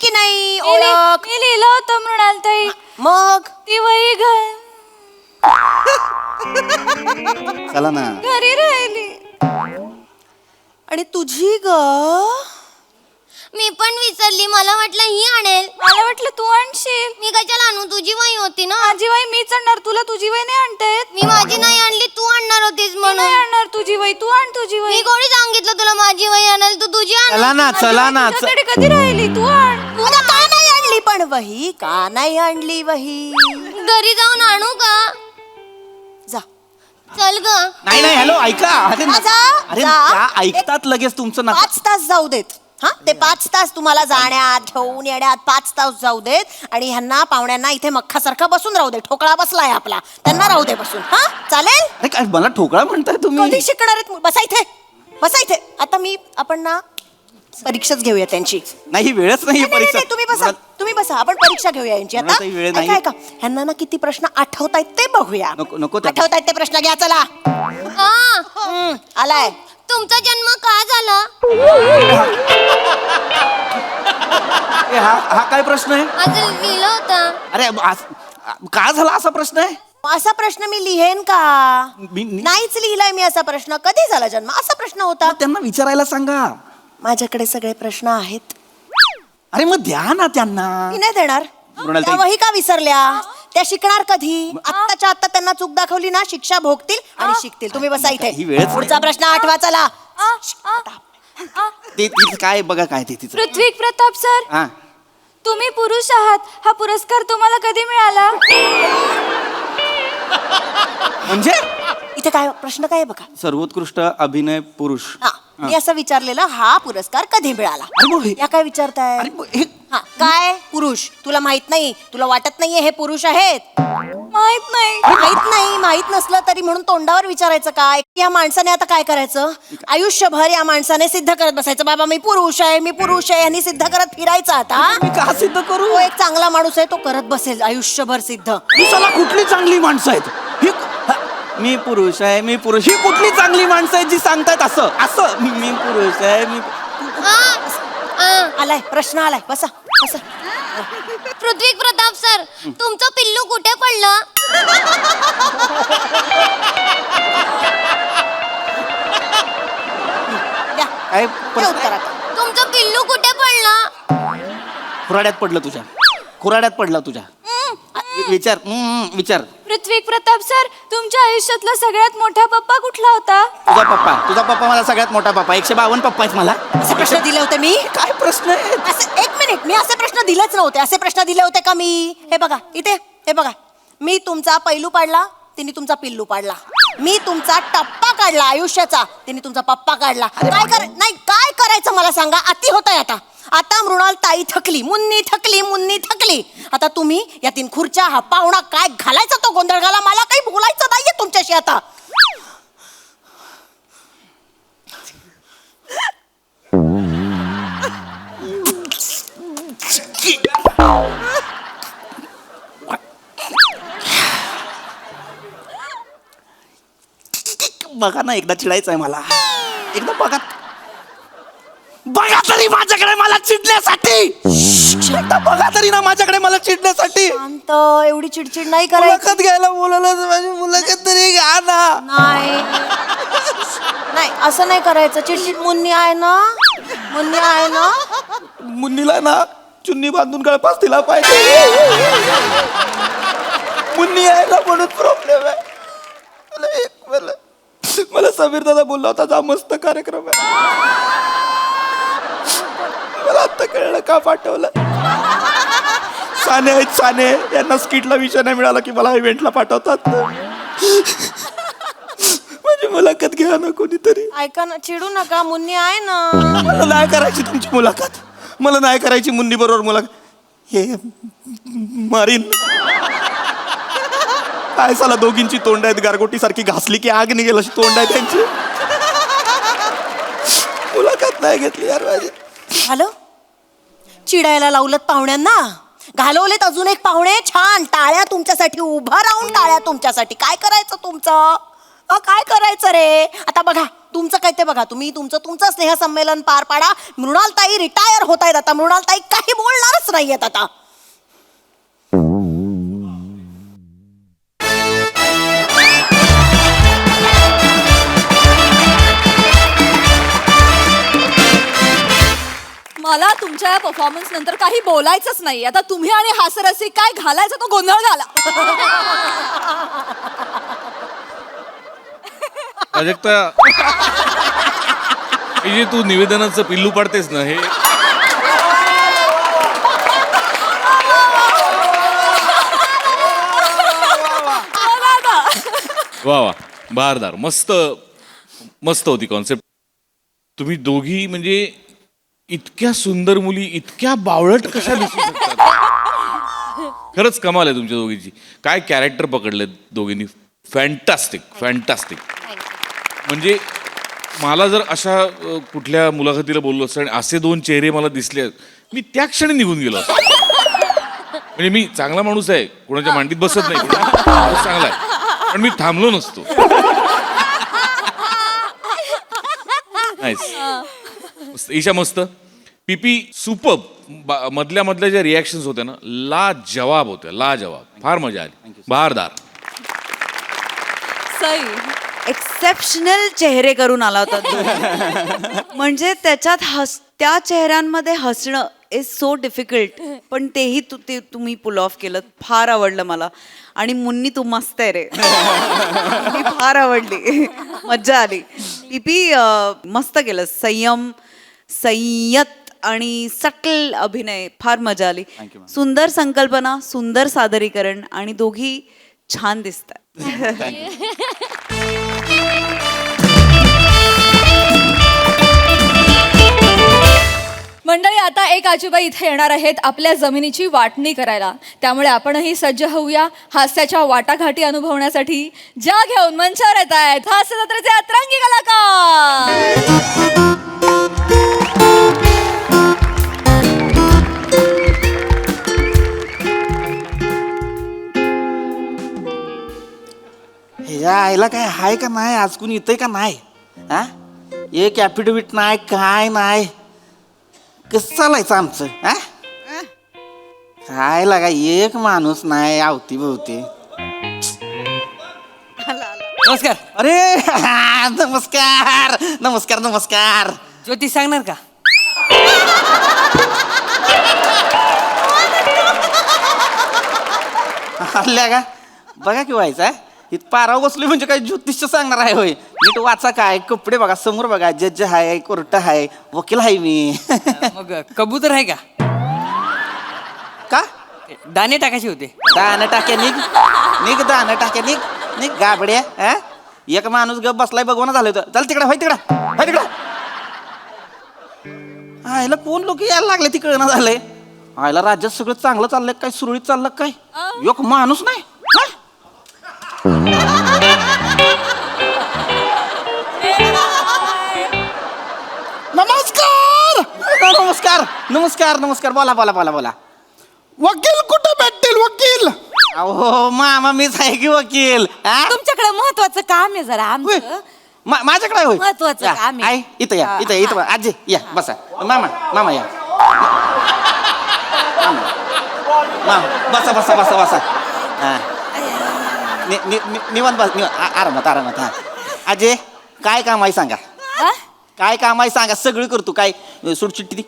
की नाही ओळख? मी लिहिलं होतं मृणालताई. मग ती वही चला ना घरी राहिली. आणि तुझी ग? मी पण विसरली. मला वाटलं ही आणेल. मला वाटलं तू आणशील. मी कशाला आणू? तुझी वही होती ना. माझी वही मीच आणणार. तुला तुझी वही नाही आणता येत. मी माझी नाही आणली तू आणणार होतीस मी म्हणून. नाही आणणार तुझी वही. तू आण तुझी मी वही. कोणी सांगितलं तुला माझी वही आणायला? तू तुझी आण. चला ना तुझ्याकडे कधी राहिली? तू आण. तुला का नाही आणली पण वही? का नाही आणली वही? घरी जाऊन आणू का? जा चल ग. नाही हॅलो ऐका अरे अरे जा. त्या ऐकतात लगेच तुमचं नका 5 तास जाऊ देत. हा ते 5 तास तुम्हाला जाण्यात घेऊन येण्यात 5 तास जाऊ देत. आणि ह्यांना पाहुण्यांना इथे मख्खासारखा बसून राहू दे. ठोकळा बसलाय आपला, त्यांना राहू दे बसून. हा चालेल? अरे काय मला ठोकळा म्हणताय तुम्ही कधी शिकणार आहेत? बसा इथे. आता आपण ना परीक्षाच घेऊया त्यांची. नाही ही वेळच नाही नाही, नाही, परीक्षा. नाही, तुम्ही बसा आपण परीक्षा घेऊया यांची आता. मृणालताई, वेळ नाही. ऐका ह्यांना ना किती प्रश्न आठवतायत ते बघूया. नको त्या- आठवतायत ते प्रश्न घ्या चला. आलाय. तुमचा जन्म का झाला? हा काय प्रश्न आहे? आज लिहिलं होतं. अरे का झाला असा प्रश्न आहे? असा प्रश्न मी लिहेन का? मी- नाहीच लिहिलाय मी असा प्रश्न. कधी झाला जन्म असा प्रश्न होता. त्यांना विचारायला सांगा. माझ्याकडे सगळे प्रश्न आहेत. अरे मग द्या ना त्यांना. मी नाही देणार. मृणालताई. त्या वही का विसरल्या? त्या शिकणार कधी? आत्ताच्या आत्ता त्यांना चूक दाखवली ना शिक्षा भोगतील आणि शिकतील. तुम्ही बसा इथे. ही वेळच नाही. पुढचा प्रश्न आठवा चला. ते तिचं काय बघा काय ते तिचं. पृथ्वी प्रताप सर, हा तुम्ही पुरुष आहात, हा पुरस्कार तुम्हाला कधी मिळाला? म्हणजे इथे काय प्रश्न काय आहे बघा. सर्वोत्कृष्ट अभिनय पुरुष. हा मी असं विचारलेलं हा पुरस्कार कधी मिळाला? अरे मग हे- या काय विचारताय? अरे मग हे हा काय पुरुष? तुला माहित नाही? तुला वाटत नाहीये हे पुरुष आहेत? माहित नाही. माहित नसलं तरी म्हणून तोंडावर विचारायचं काय? या माणसाने आता काय करायचं? आयुष्यभर या माणसाने सिद्ध करत बसायचं बाबा मी पुरुष आहे मी पुरुष आहे. यांनी सिद्ध करत फिरायचं आता. मी का सिद्ध करू? तो एक चांगला माणूस आहे तो करत बसेल आयुष्यभर सिद्ध. ही साला कुठली चांगली माणसं आहेत ही मी पुरुष आहे मी पुरुष. ही कुठली चांगली माणसं आहेत जी सांगतायत असं असं मी पुरुष आहे मी. आलाय प्रश्न आलाय बसा बसा. पृथ्वी प्रताप सर, तुमचं पिल्लू कुठे पडलं? द्या काय द्या उत्तर आता. तुमचं पिल्लू कुठे पडलं? खुराड्यात पडलं तुझ्या. खुराड्यात पडला तुझ्या. विचार विचार. पृथ्वी प्रताप सर, तुमच्या आयुष्यातला सगळ्यात मोठा पप्पा कुठला होता? तुझा पप्पा मला सगळ्यात मोठा पप्पा. 152 पप्पा आहेत मला. असे प्रश्न दिले होते मी? काय प्रश्न आहे? असे एक मिनिट मी असे प्रश्न दिलेच नव्हते. असे प्रश्न दिले होते का मी? हे बघा इथे हे बघा. मी तुमचा पैलू पाडला तिने तुमचा पिल्लू पाडला. मी तुमचा टप्पा काढला आयुष्याचा तिने तुमचा पप्पा काढला. काय करायचं मला सांगा. अति होतंय आता. आता मृणाल ताई थकली मुन्नी थकली. आता तुम्ही या 3 खुर्च्या हा पाहुणा काय घालायचा तो गोंधळ घाला. मला काही बोलायचं नाहीये तुमच्याशी आता. बघा ना एकदा चिडायचं आहे मला. एकदा बघा तरी माझ्याकडे मला चिडण्यासाठी. एकदा बघा तरी ना माझ्याकडे मला चिडण्यासाठी. शांत एवढी चिडचिड नाही करायची. मुलाखत घ्यायला बोलवलं माझी मुलाखत तरी घ्या ना. नाही असं नाही करायचं. चिडचिड मुन्नी आहे ना. मुन्नीला ना चुन्नी बांधून गळपास दिला पाहिजे. मुन्नी आहे ना म्हणून प्रॉब्लेम आहे. मला समीर दादा बोलला होता जा मस्त कार्यक्रम आहे. मला आता कळलं का पाठवलं. साने यांना स्किटला विषय नाही मिळाला की मला इव्हेंटला पाठवतात. माझी मुलाखत घ्या ना कोणीतरी. ऐका ना चिडू नका. मुन्नी आहे ना. मला नाही करायची तुमची मुलाखत. मला नाही करायची मुन्नी बरोबर मुलाखत. हे मारीन. काय साला दोघींची तोंड आहेत गारगोटी सारखी घासली की आग निघेल अशी तोंड आहे त्यांची. मुलाखत नाही घेतली यार माझी. झालं चिडायला लावलत पाहुण्यांना. घालवलेत अजून एक पाहुणे. छान टाळ्या तुमच्यासाठी. उभा राहून टाळ्या तुमच्यासाठी. काय करायचं तुमचं? काय करायचं रे? आता बघा तुमचं काय ते बघा. तुम्ही तुमचं स्नेहसंमेलन पार पाडा. मृणालताई रिटायर होत आहेत आता. मृणालताई काही बोलणारच नाहीयेत आता. मला तुमच्या या परफॉर्मन्स नंतर काही बोलायचंच नाही. आता तुम्ही आणि हास्यरसिक काय घालायचा तो गोंधळ घाला. प्राजक्ता हे जे तू निवेदनाचं पिल्लू पाडतेस ना हे वा वा बहारदार. मस्त मस्त होती कॉन्सेप्ट. तुम्ही दोघी म्हणजे इतक्या सुंदर मुली इतक्या बावळट कशा दिसू शकतात. खरंच कमाल आहे तुमच्या दोघींची. काय कॅरेक्टर पकडले दोघींनी. फॅन्टास्टिक. म्हणजे मला जर अशा कुठल्या मुलाखतीला बोललो असतं आणि असे 2 चेहरे मला दिसले, मी त्या क्षणी निघून गेलो असतो. म्हणजे मी चांगला माणूस आहे, कोणाच्या मांडीत बसत नाही, माणूस चांगला आहे, पण मी थांबलो नसतो. Nice. ईशा मस्त. पीपी सुपर्ब. मधल्या ज्या रिॲक्शन्स होत्या ना, लाजवाब होत्या, लाजवाब. फार मजा आली. बहारदार. सई एक्सेप्शनल चेहरे करून आला होता. म्हणजे त्याच्यात त्या चेहऱ्यांमध्ये हसणं इज सो डिफिकल्ट, पण तेही तुम्ही पुल ऑफ केलं. फार आवडलं मला. आणि मुन्नी तू मस्त आहे रे. मी फार आवडली, मज्जा आली. पीपी मस्त केलं. संयत आणि सटल अभिनय, फार मजा आली. सुंदर संकल्पना, सुंदर सादरीकरण आणि दोघी छान दिसतात. मंडळी, आता एक आजोबा इथे येणार आहेत आपल्या जमिनीची वाटणी करायला. त्यामुळे आपणही सज्ज होऊया हास्याच्या वाटाघाटी अनुभवण्यासाठी. ज्या घेऊन मंचावर येत आहेत हास्य जत्रेचे अतरंगी कलाकार. ह्या आईला काय हाय का नाही, आज कुणी येतंय का नाही? हा, एक ॲफिडेव्हिट नाही, काय नाही, कसं चालायचं आमचं? हा, काय लागा एक माणूस नाही आवती भोवती. नमस्कार. अरे नमस्कार नमस्कार नमस्कार. ज्योतिष सांगणार का? हल्ल्या का बघा की व्हायचा इथं पाराव बसलोय म्हणजे काय ज्योतिष सांगणार आहे होय? नीट वाचा, काय कपडे बघा, समोर बघा, जज आहे, कोर्ट आहे, वकील आहे मी. मग कबूतर आहे का? का दाणे टाकायचे होते. दाणं टाक्या निघ निघ, दाणं टाक्या निघ निघ गाबड्या. हा, एक माणूस गप बसलाय बघवणं झालं होतं. चल तिकडे, होय तिकडं. आयला कोण लोक यायला लागले तिकडं ना झालंय. आयला राज्यात सगळं चांगलं चाललंय काय, सुरळीत चाललं काय? एक माणूस नाही. नमस्कार नमस्कार नमस्कार नमस्कार. बोला बोला बोला बोला. वकील कुठे भेटतील? वकील अहो मामा मीच आहे की वकील. तुमच्याकडे महत्वाचं काम आहे जरा आमचं. माझ्याकडे होय महत्वाचं या, काम आहे. आई, इथं या, इथं आजी या, बसा. मामा या. मामा बसा बसा बसा बसा. हा, निवांत बस, आरामात आरामात. हा, आजी काय काम आहे सांगा? काय काम आहे सांगा, सगळं करतो. काय सुटचिट्टी,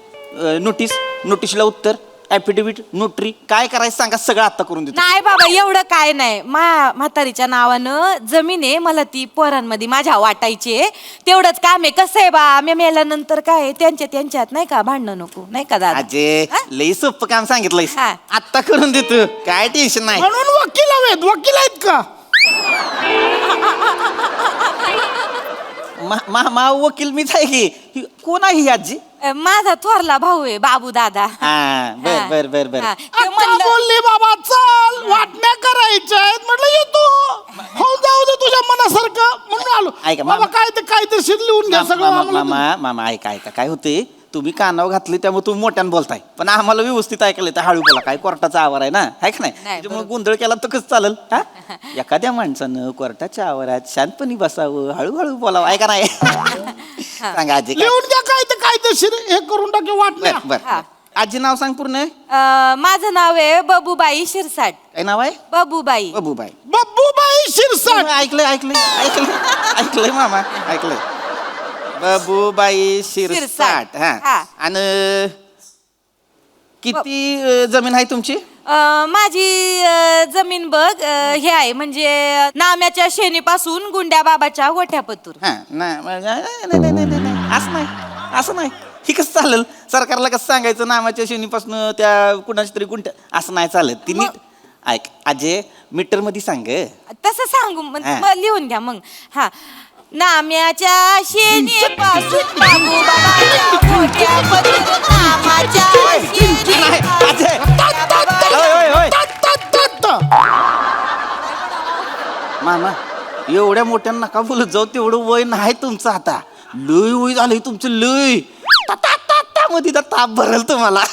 नोटीसला उत्तर, ॲफिडेव्हिट, नोटरी, काय करायचं सांगा, सगळं आता करून देतो. नाही बाबा, एवढं काय नाही. म्हातारीच्या नावानं जमीन आहे, मला ती पोरांमध्ये माझ्या वाटायची. तेवढंच काम आहे. कसं आहे बा, मी मेल्यानंतर काय त्यांच्यात नाही का भांडणं नको, नाही का दादा? आजे लई सोपं काम सांगितलंय, हा. आता करून देतो, काय टेन्शन नाही. म्हणून वकील हवेत. वकील आहेत का? मामा वकील मीच आहे की. कोण आहे ही आजी? माझा थोरला भाऊ आहे, बाबू दादा. हा, बर बर बर बर. आता बोलली बाबा, चल वाटण्या करायच्या आहेत. म्हटलं येतो, हो जाऊ दे तुझ्या मनासारखं म्हणून आलो. ऐका, बाबा काय ते कायदेशीर लिहून घ्या सगळं आम्हाला. मामा ऐका काय होते, तुम्ही कानावर घातले त्यामुळे तुम्ही मोठ्यानं बोलताय, पण आम्हाला व्यवस्थित ऐकायला तर हळू बोला. काय कोर्टाचा आवार आहे ना, आहे का नाही? त्याच्यामुळे गोंधळ केला तर कसं चालेल? हा, एखाद्या माणसानं कोर्टाच्या आवारात शांतपणी बसावं, हळूहळू बोलावं, ऐका नाही? सांगा आजी. लिहून घ्या काय ते कायदेशीर हे करून टाके वाटण्या. बर. आजी नाव सांग पूर्ण. माझं नाव आहे बबूबाई शिरसाट. काय नाव आहे? बबूबाई. बब्बूबाई शिरसाट. ऐकलंय मामा, ऐकलंय. बबूबाई शिरसाट. हा, आणि किती जमीन आहे तुमची? माझी जमीन बघ हे आहे, म्हणजे नाम्याच्या शेणीपासून गुंड्या बाबाच्या गोठ्यापतूर. हा, असं नाही. ही कसं चालेल? सरकारला कसं सांगायचं नामाच्या शेणीपासून त्या कुणाची तरी गुंठ, असं नाही चालत. ती नीट ऐक आजे, मीटर मध्ये सांग. तसं सांगू मग लिहून घ्या मग. हा, नाम्याच्या शेणीपासून बाबू बाबाच्या गोठ्यापतूर, नामाच्या मामा एवढ्या मोठ्या नका बोलत जाऊ, तेवढं वय नाही तुमचं आता. लय वय झालंय तुमचं लय मध्ये ताप भरल तुम्हाला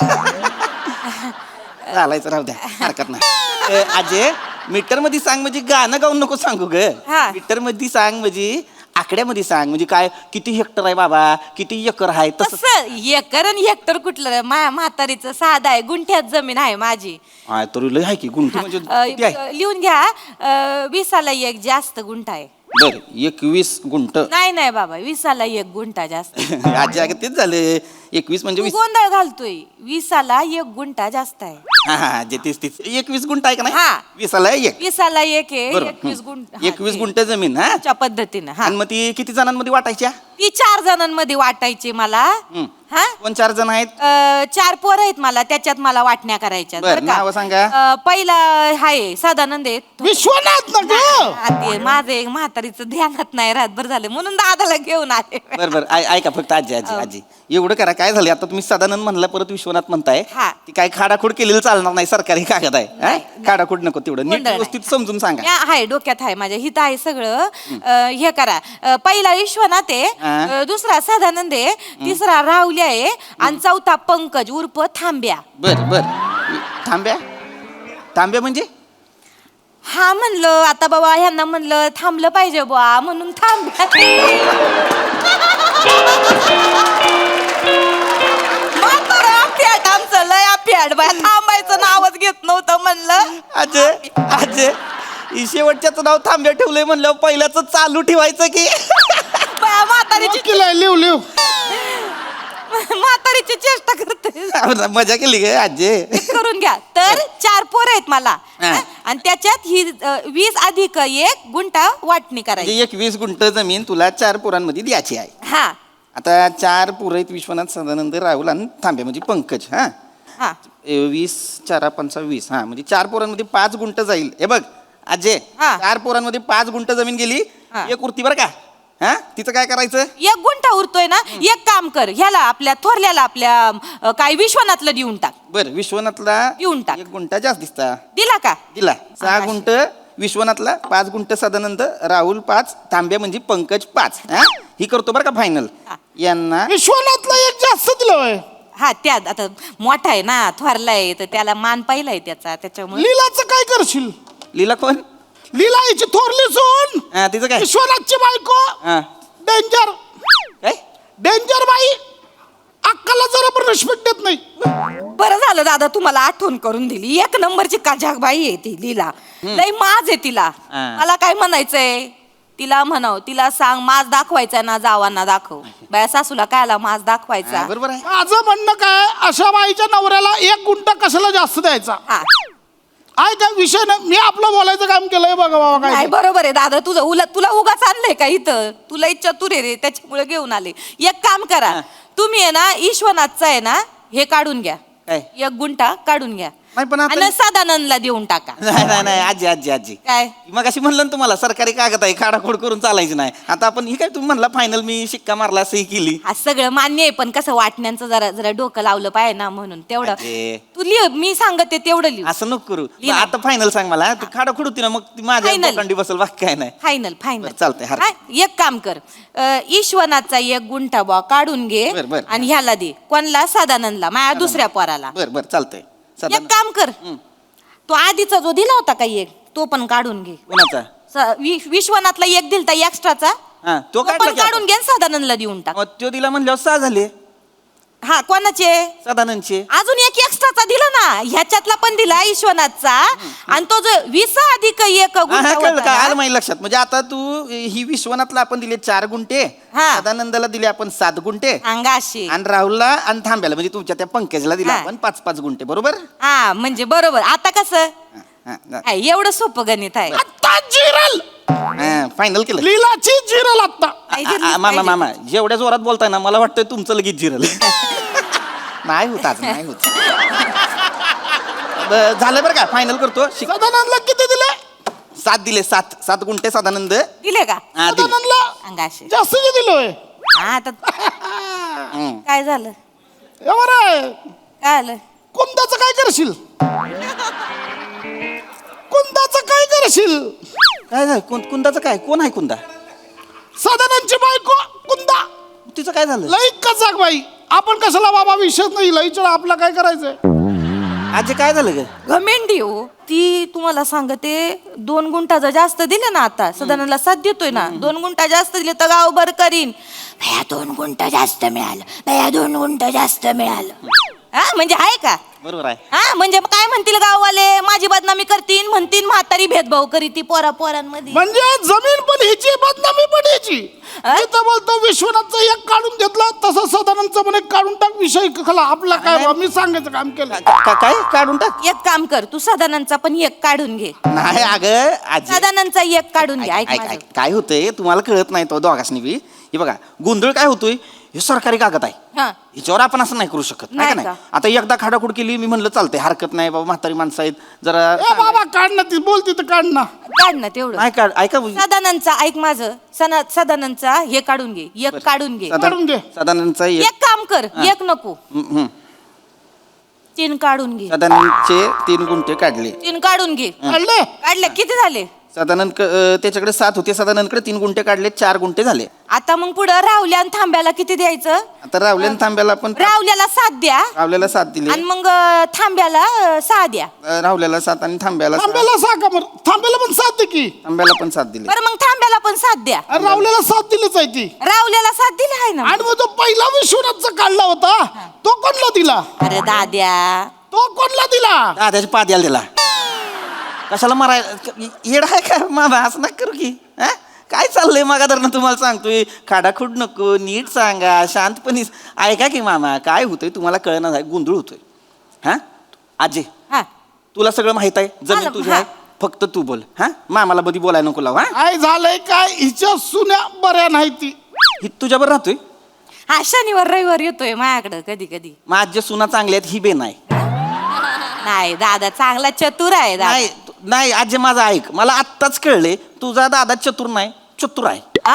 चालायचं राहू द्या हरकत नाही अजय मीटर मध्ये सांग म्हणजे गाणं गाऊन नको सांगू ग हा. मीटर मध्ये सांग म्हणजे आकड्यामध्ये सांग म्हणजे काय किती हेक्टर आहे बाबा किती एकर आहे तसं तसं एकर आणि हेक्टर कुठलं माझ्या म्हातारीचं साधा आहे गुंठ्यात जमीन आहे माझी काय तरी लय आहे की गुंठ म्हणजे किती आहे लिहून घ्या 20ला 1 जास्त गुंठा आहे बर 21 गुंठ नाही बाबा 20ला 1 गुंठा जास्त आजी अगं तेच झालं 21 म्हणजे तू 20 गोंधळ घालतोय 20ला 1 गुंठा जास्त आहे हा जे तीस 21 गुंठ आहे का नाही हा. 20ला 1 20ला 1 आहे बरोबर 21 गुंठा 21 गुंठ जमीन हा च्या पद्धतीनं हा आणि मग ती किती जणांमध्ये वाटायच्या ती 4 जणांमध्ये वाटायची मला हा कोण 4 जण आहेत 4 पोर आहेत मला त्याच्यात मला वाटण्या करायच्या बरं, बरं का? नावं सांगा. पहिला हाय सदानंद आहे विश्वनाथ ना ग माझं एक म्हातारीचं ध्यानात नाही राहत बरं झालं म्हणून दादाला घेऊन आले बर बर ऐका फक्त आजी आजी एवढं करा काय झालं आता तुम्ही सदानंद म्हणला परत विश्वनाथ म्हणताय हा. ती काय खाडाखोड केलेलं चालणार नाही सरकारी कागद आहे हा? खाडाखोड नको तेवढं नीट गोंधळ नाही. व्यवस्थित समजून सांगा हाय डोक्यात आहे माझ्या हित आहे सगळं हे करा पहिला विश्वनाथ आहे हा. दुसरा सदानंद आहे तिसरा राहुल्या आहे आणि चौथा पंकज उर्फ थांब्या बर बर थांब्या थांब्या म्हणजे हा म्हणलं आता बाबा ह्यांना म्हणलं थांबलं पाहिजे बुवा म्हणून थांब्या आमचं लय अफॅट बाया थांबायचं नावच घेत नव्हतं म्हणलं अजय ही शेवटच्याच नाव थांब्या ठेवलंय म्हणलं पहिल्याच चालू ठेवायचं की बाया म्हातारीची केलंय लिव म्हातारीची चेष्टा करते मजा केली गे आजी करून घ्या तर 4 पोर आहेत मला हा. आणि त्याच्यात ही 20 अधिक 1 गुंठा वाटणी करायची म्हणजे 21 गुंठ जमीन तुला 4 पोरांमध्ये द्यायची आहे हा आता 4 पोरं आहेत विश्वनाथ सदानंद राहुल आणि थांबे म्हणजे पंकज हा हा 20 4 25 हा म्हणजे 4 पोरांमध्ये 5 गुंठ जाईल हे बघ अजय हा. 4 पोरांमध्ये 5 गुंठ जमीन गेली हा. एक उरती बरं का हा तिचं काय करायचं 1 गुंठा उरतोय ना एक काम कर ह्याला आपल्या थोरल्याला आपल्या काय विश्वनाथला देऊन टाक बर विश्वनाथला देऊन टाक. 1 गुंठा जास्त दिसता दिला का दिला 6 गुंठ विश्वनाथला 5 गुंठ सदानंद राहुल 5 तांब्या म्हणजे पंकज 5 हा ही करतो बरं का फायनल हा. यांना विश्वनाथला 1 जास्त दिलं हा त्यात आता मोठा आहे ना थोरला आहे तर त्याला मान पाहिलाय त्याचा त्याच्यामुळे लीलाचं काय करशील लीला कोण लीला हिची थोरली सून हा तिचं काय विश्वनाथची बायको हा डेंजर काय डेंजर बाई अक्काला जरा पण रिस्पेक्ट देत नाही बरं झालं दादा तुम्हाला आठवण करून दिली 1 नंबरची काजाक बाई आहे ती लीला लई माज आहे तिला हा. मला काय म्हणायचंय तिला म्हणाव तिला सांग माज दाखवायचा ना जावांना दाखव बाया सासूला कायला माज दाखवायचा बरोबर आहे माझं म्हणणं काय अशा बाईच्या नवऱ्याला 1 गुंठा कशाला जास्त द्यायचा हा आहे काय विषय नाही मी आपलं बोलायचं काम केलंय बघा बाबा काय नाही बरोबर आहे दादा तुझं तुला उगाच आणलंय का इथं तुला चतुर आहे रे त्याच्यामुळे घेऊन आले एक काम करा तुम्ही आहे ना ईश्वनाथचं आहे ना हे काढून घ्या काय? 1 गुंठा काढून घ्या नाही पण आता आणि सदानंदला देऊन टाका नाही आजी काय मग अशी म्हणलं ना तुम्हाला सरकारी कागद आहे खाडाखोड करून चालायची नाही आता आपण ही काय तुम्ही म्हणला फायनल मी शिक्का मारला सही केली हा सगळं मान्य आहे पण कसं वाटण्यांचं जरा जरा डोकं लावलं पाहिजे ना म्हणून तेवढं अरे. तू लिह मी सांगते तेवढं लिह असं नको करू लिह ना. आता फायनल सांग मला तू खाडाखोड होती ना मग ती माझ्या Final. बोकांडी बसल बाकी काय नाही फायनल फायनल बरं, चालतंय, हरकत एक काम कर ईश्वनाथचा 1 गुंठा बा काढून घे बरं, बरं. आणि ह्याला दे कोणला सदानंदला माझ्या दुसऱ्या पोराला बर चालतंय एक काम कर तो आधीचा जो दिला होता काही एक तो पण काढून घे कोणाचा विश्वनाथला 1 दिलता एक्स्ट्राचा हा तो तो काढला पण की आपण. काढून घे आणि सदानंदला देऊन टाक मग तो दिला म्हणल्यावर 6 झाले हा कोणाचे सदानंदचे अजून एक एक्स्ट्राचा दिला ना ह्याच्यातला पण दिला ईश्वनाथचा आणि तो जो 20 अधिक 1 गुंठा कळलं होता का आलं ना, माझ्या लक्षात म्हणजे आता तू ही विश्वनाथला आपण दिले 4 गुंठे हा. सदानंदाला दिले आपण 7 गुंठे अंगाशी आणि राहुलला आणि थांब्याला म्हणजे तुमच्या त्या पंकजला दिला हा. आपण 5 गुंठे बरोबर हा म्हणजे बरोबर आता कसं हा, हा, हा, एवढं सोपं गणित आहे आत्ता जिरल हा, फायनल केलं लीलाची जिरल आत्ता नाही जिरलीच मामा पाहिजे. मामा जेवढ्या जोरात बोलताय ना मला वाटतं तुमचं लगेच जिरल नाही होत आज नाही होत झालं बरं का फायनल करतो सदानंदला किती दिले 7 दिले 7 गुंठे सदानंद दिले का हा, दिले. सदानंदला अंगाशी जास्त दिलोय हा आता हम्म. काय झालं एवढं आहे. काय आलं कुंदाचं काय करशील कुंदाचं काय करशील काय झालं कुंदाचं काय कोण आहे कुंदा सदानंदची बायको कुंदा तिचं काय झालं लई कचाक बाई आपण कशाला बाबा विषयच नाही लईच्या आपला काय करायचंय आजी काय झालं ग घमेंडी हो ती तुम्हाला सांगते 2 गुंठाचं जास्त दिले ना आता सदानंदला साथ देतोय ना 2 गुंठा जास्त दिले तर गावभर करीन भया 2 गुंठा जास्त मिळालं भया 2 गुंठा जास्त मिळालं हा म्हणजे आहे का बरोबर आहे हा म्हणजे काय म्हणतील गाववाले माझी बदनामी करतील म्हणतील म्हातारी भेदभाव करी ती पोरांमध्ये म्हणजे जमीन पण हिची बदनामी पण हिची मी तर बोलतो विश्वनाथचं एक काढून घेतलं तसं सदानंदचं पण एक काढून टाक विषय खला आपला काय बा, मी सांगायचं काम केलं काय काढून टाक एक काम कर तू सदानंदचा पण एक काढून घे नाही अगं आजी सदानंदचा एक काढून घे ऐक ऐक माझं. ऐक काय होतंय तुम्हाला कळत नाही तो दोघांनी बी हे बघा गोंधळ काय होतोय हे सरकारी कागद आहे हा हिच्यावर आपण असं नाही करू शकत नाही का नाही नाही आता एकदा खाडाखोड केली मी म्हणलं चालतंय हरकत नाही बाबा म्हातारी माणसं आहेत जरा ए बाबा काढ ना ती बोलती तर काढ ना काढ ना तेवढं नाही काढ ऐका सदानंदचा ऐक माझं सदानंदचा हे काढून घे एक काढून घे काढून घे. सदानंदचा एक काम कर एक नको 3 काढून घे सदानंदचे 3 गुंठे काढले 3 काढून घे काढले काढले किती झाले सदानंद त्याच्याकडे 7 होते सदानंदकडे 3 गुंठे काढले 4 गुंठे झाले आता मग पुढं रावल्या आणि थांब्याला किती द्यायचं आता रावल्यान थांब्याला पण रावल्याला 7 द्या रावल्याला 7 दिले आणि मग थांब्याला 6 द्या रावल्याला 7 आणि थांब्याला 6. थांब्याला सांगा बरं थांब्याला पण साथ दे की थांब्याला पण 7 दिले बरं मग थांब्याला पण 7 द्या अरे रावल्याला साथ दिलीच आहे ती रावल्याला 7 दिले आहे ना आणि मग तो पहिला विश्वनाथचा काढला होता तो कोणला दिला अरे दाद्या तो कोणला दिला त्याच्या पाद्याला दिला कशाला मारायला येड आहे का मामा असं नका करू की हा? काय चाललंय मागा धरणं तुम्हाला सांगतोय खाडाखोड नको नीट सांगा शांतपणे ऐका की मामा काय होतंय तुम्हाला कळणार आहे गोंधळ होतोय हा आजी हा तुला सगळं माहित आहे जमीन मला- तुझी हा. आहे फक्त तू बोल हा मामाला बधी बोलायला नको लाव हा काय झालंय काय हिच्या सुन्या बऱ्या नाही ती ही तुझ्याबरोबर राहतोय हा शनिवार रविवार येतोय माझ्याकडं कधी कधी माझ्या सुना चांगल्या आहेत ही बे नाही नाही दादा चांगला चतुर आहे दादा नाही नाही आजी माझं ऐक मला आत्ताच कळले तुझा दादा चतुर नाही चतुर आहे आ?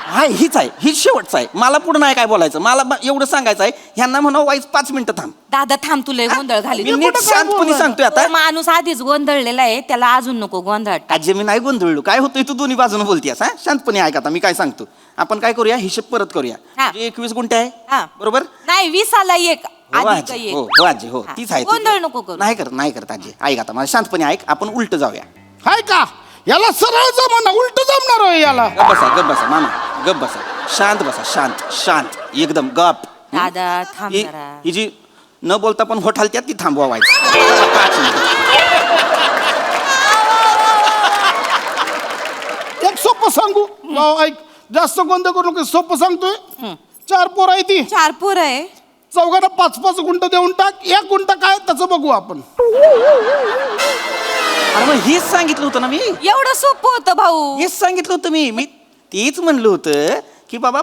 हाय हीच आहे हीच शेवटचं आहे मला पुढे नाही काय बोलायचं मला एवढं सांगायचं आहे ह्यांना म्हणा वाईज 5 मिनिटं थांब दादा थांब तुला गोंधळ घाली मी नीट शांतपणे सांगतोय आता माणूस आधीच गोंधळलेला आहे त्याला अजून नको गोंधळ आजी मी नाही गोंधळलो काय होतंय तू दोन्ही बाजूने बोलतीयस हा शांतपणे ऐक आता मी काय सांगतो आपण काय करूया हिशेब परत करूया हा. म्हणजे 21 गुंठे आहे हा. बरोबर नाही 20 आला एक हो अधिक आजी एक. हो हो आजी हो हा. तीच आहे गोंधळ नको करू. नाही करत आजी ऐक आता मला शांतपणे ऐक आपण उलट जाऊया हाय का याला सरळ जमना उलट जमणार होय याला गप बसा मामा गप बसा शांत बसा शांत एकदम गप दादा थांब ही जरा ही जी न बोलता पण होठ हलत्यात ती थांबवायची एक सोपं सांगू भाऊ, ऐक जास्त गोंधळ करू नको सोपं सांगतोय 4 पोर आहे ती 4 पोर आहे चौघांना 5-5 गुंठ देऊन टाक 1 गुंठ काय त्याचं बघू आपण अरे मग हेच सांगितलं होतं ना मी एवढं सोपं होतं भाऊ हेच सांगितलं होतं मी तेच म्हणलं होतं की बाबा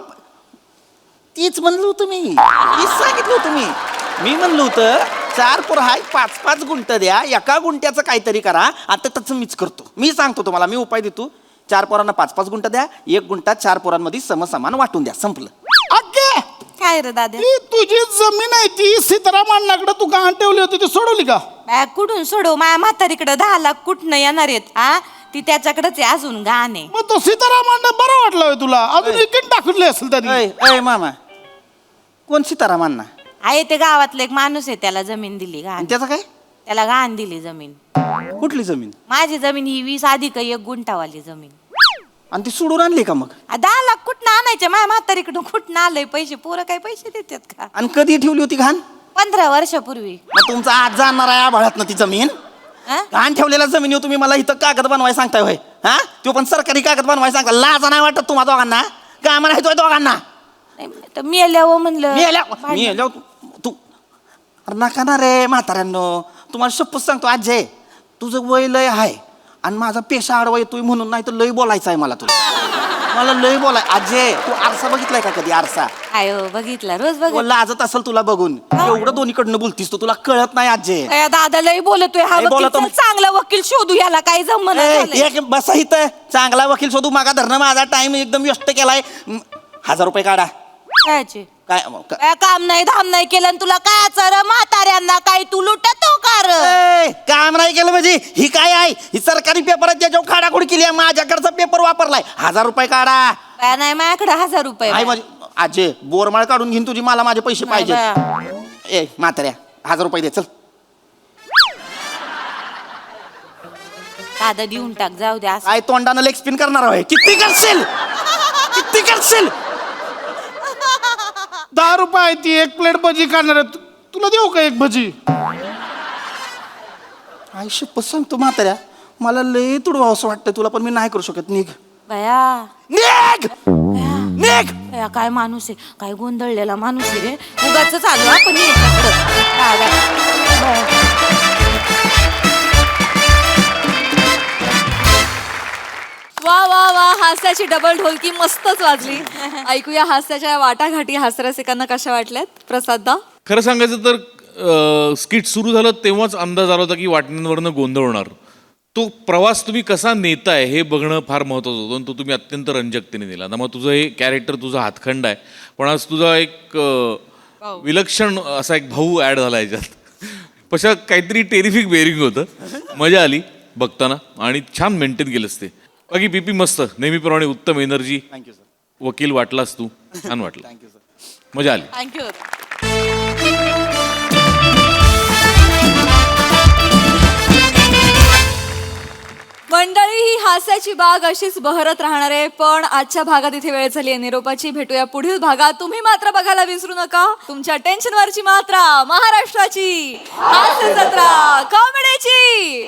तीच म्हणलं होतं मी तेच सांगितलं होतं मी म्हणलं होतं 4 पोर हाय 5-5 गुंठ द्या एका गुंठ्याचं काहीतरी करा आता त्याचं मीच करतो मी सांगतो तुम्हाला मी उपाय देतो 4 पोरांना 5-5 गुंठ द्या 1 गुंठा 4 पोरांमध्ये समसमान वाटून द्या संपलं अक्के काय रे दादा ती तुझी जमीन आहे ती सीताराम अण्णाकडे तू गहाण ठेवली होती ती सोडवली का कुठून सोडव माझ्या म्हातारीकडे 10 लाख कुठनं येणार आहेत हा ती त्याच्याकडेच आहे अजून गाणे मग तो सीताराम अण्णा बरं वाटलं होय तुला अजून इकडे टाकले असेल त्यांनी अय मामा कोण सीतारामांना आहे ते गावातलं एक माणूस आहे त्याला जमीन दिली आणि घाण त्याचं काय त्याला घाण दिली जमीन कुठली जमीन माझी जमीन ही 20 अधिक 1 गुंठावाली जमीन आणि ती सोडून आणली का मग 10 लाख कुठनं आणायचे माझ्या म्हातारीकडून कुठनं आलंय पैसे पोरं काय पैसे देतात का आणि कधी ठेवली होती घाण 15 वर्षापूर्वी मग तुमचा आज जाणार आहे आभाळात ना ती जमीन हा? घाण ठेवलेल्या जमिनीवर तुम्ही मला इथं कागद बनवाय सांगताय होय हा तो पण सरकारी कागद बनवाय सांगता लाज नाही वाटत तुम्हाला दोघांना का म्हणा दोघांना नाही, तर मेल्यावर म्हणलं मी आलो तू अरे नका ना रे म्हाताऱ्यांनो तुम्हाला शपथ सांगतो आजे तुझं वय लय आहे आणि माझा पेशा आडवा येतोय म्हणून नाही तर लय बोलायचं आहे मला तुला मला लय बोलाय आजे तू आरसा बघितलाय का कधी आरसा आयो बघितला रोज बघ लाजत असेल तुला बघून एवढं दोन्हीकडनं बोलतीस तू तुला कळत नाही आजे दादा लय बोलतोय हा लय वकील, बोलतो चल मी. चांगला वकील शोधू याला काय जमन एक बसा इथं चांगला वकील शोधू मागा धरणं माझा टाइम एकदम व्यस्त केलाय 1000 रुपये काढा काय काय काम नाही धाम नाही केलं आणि तुला काय चर म्हाताऱ्यांना काय तू लुटतो कार काम नाही केलं म्हणजे ही काय आहे ही सरकारी पेपर आहे त्याच्यावर खाडाखोड केली आहे माझ्याकडचा पेपर वापरलाय 1000 रुपये काढा नाही माझ्याकडे 1000 रुपये आहे म्हणजे आजे बोरमाळ काढून घेईन तुझी, मला माझे पैसे पाहिजे. ए म्हाताऱ्या 1000 रुपये दे चल. दादा देऊन टाक, जाऊ द्या. काय तोंडानं लेग स्पिन करणार आहे? किती करशील? किती करशील? 10 रुपये आहे ती, एक प्लेट भजी खाणार आहे. तुला देऊ का एक भजी? आयुष्य सांगतो म्हाताऱ्या, मला लय तुडवा असं वाटतं तुला, पण मी नाही करू शकत. निघ बया निघ निघ. बया, काय माणूस आहे, काय गोंधळलेला माणूस आहे रे. उगाच चालू आपण दादा. वा वा वा, हास्याची डबल ढोलकी मस्तच वाजली. ऐकूया हास्याच्या वाटाघाटी हास्यरसिकांना कशा वाटल्यात. प्रसाददा, खरं सांगायचं तर स्किट सुरू झालं तेव्हाच अंदाज आला होता की वाटण्यांवरनं गोंधळ होणार. तो प्रवास तुम्ही कसा नेताय हे बघणं फार महत्त्वाचं होतं आणि तो तुम्ही अत्यंत रंजकतेने नेला. मग तुझं हे कॅरेक्टर तुझा हातखंड आहे, पण आज तुझा एक विलक्षण असा एक भाऊ ॲड झाला याच्यात. पशा काहीतरी टेरिफिक बेरिंग होतं, मजा आली बघताना आणि छान मेंटेन केलंस ते. बाकी पीपी मस्त, नेहमीप्रमाणे उत्तम एनर्जी. Thank you sir. वकील वाटलास तू, छान वाटलं, थँक्यू सर. मजा आली. थँक्यू. मंडळी, ही हास्याची बाग अशीच बहरत राहणार आहे, पण आजच्या भागात इथे वेळ झाली आहे निरोपाची. भेटूया पुढील भागात. तुम्ही मात्र बघायला विसरू नका तुमच्या टेन्शनवरची मात्रा, महाराष्ट्राची हास्य जत्रा, कॉमेडीची.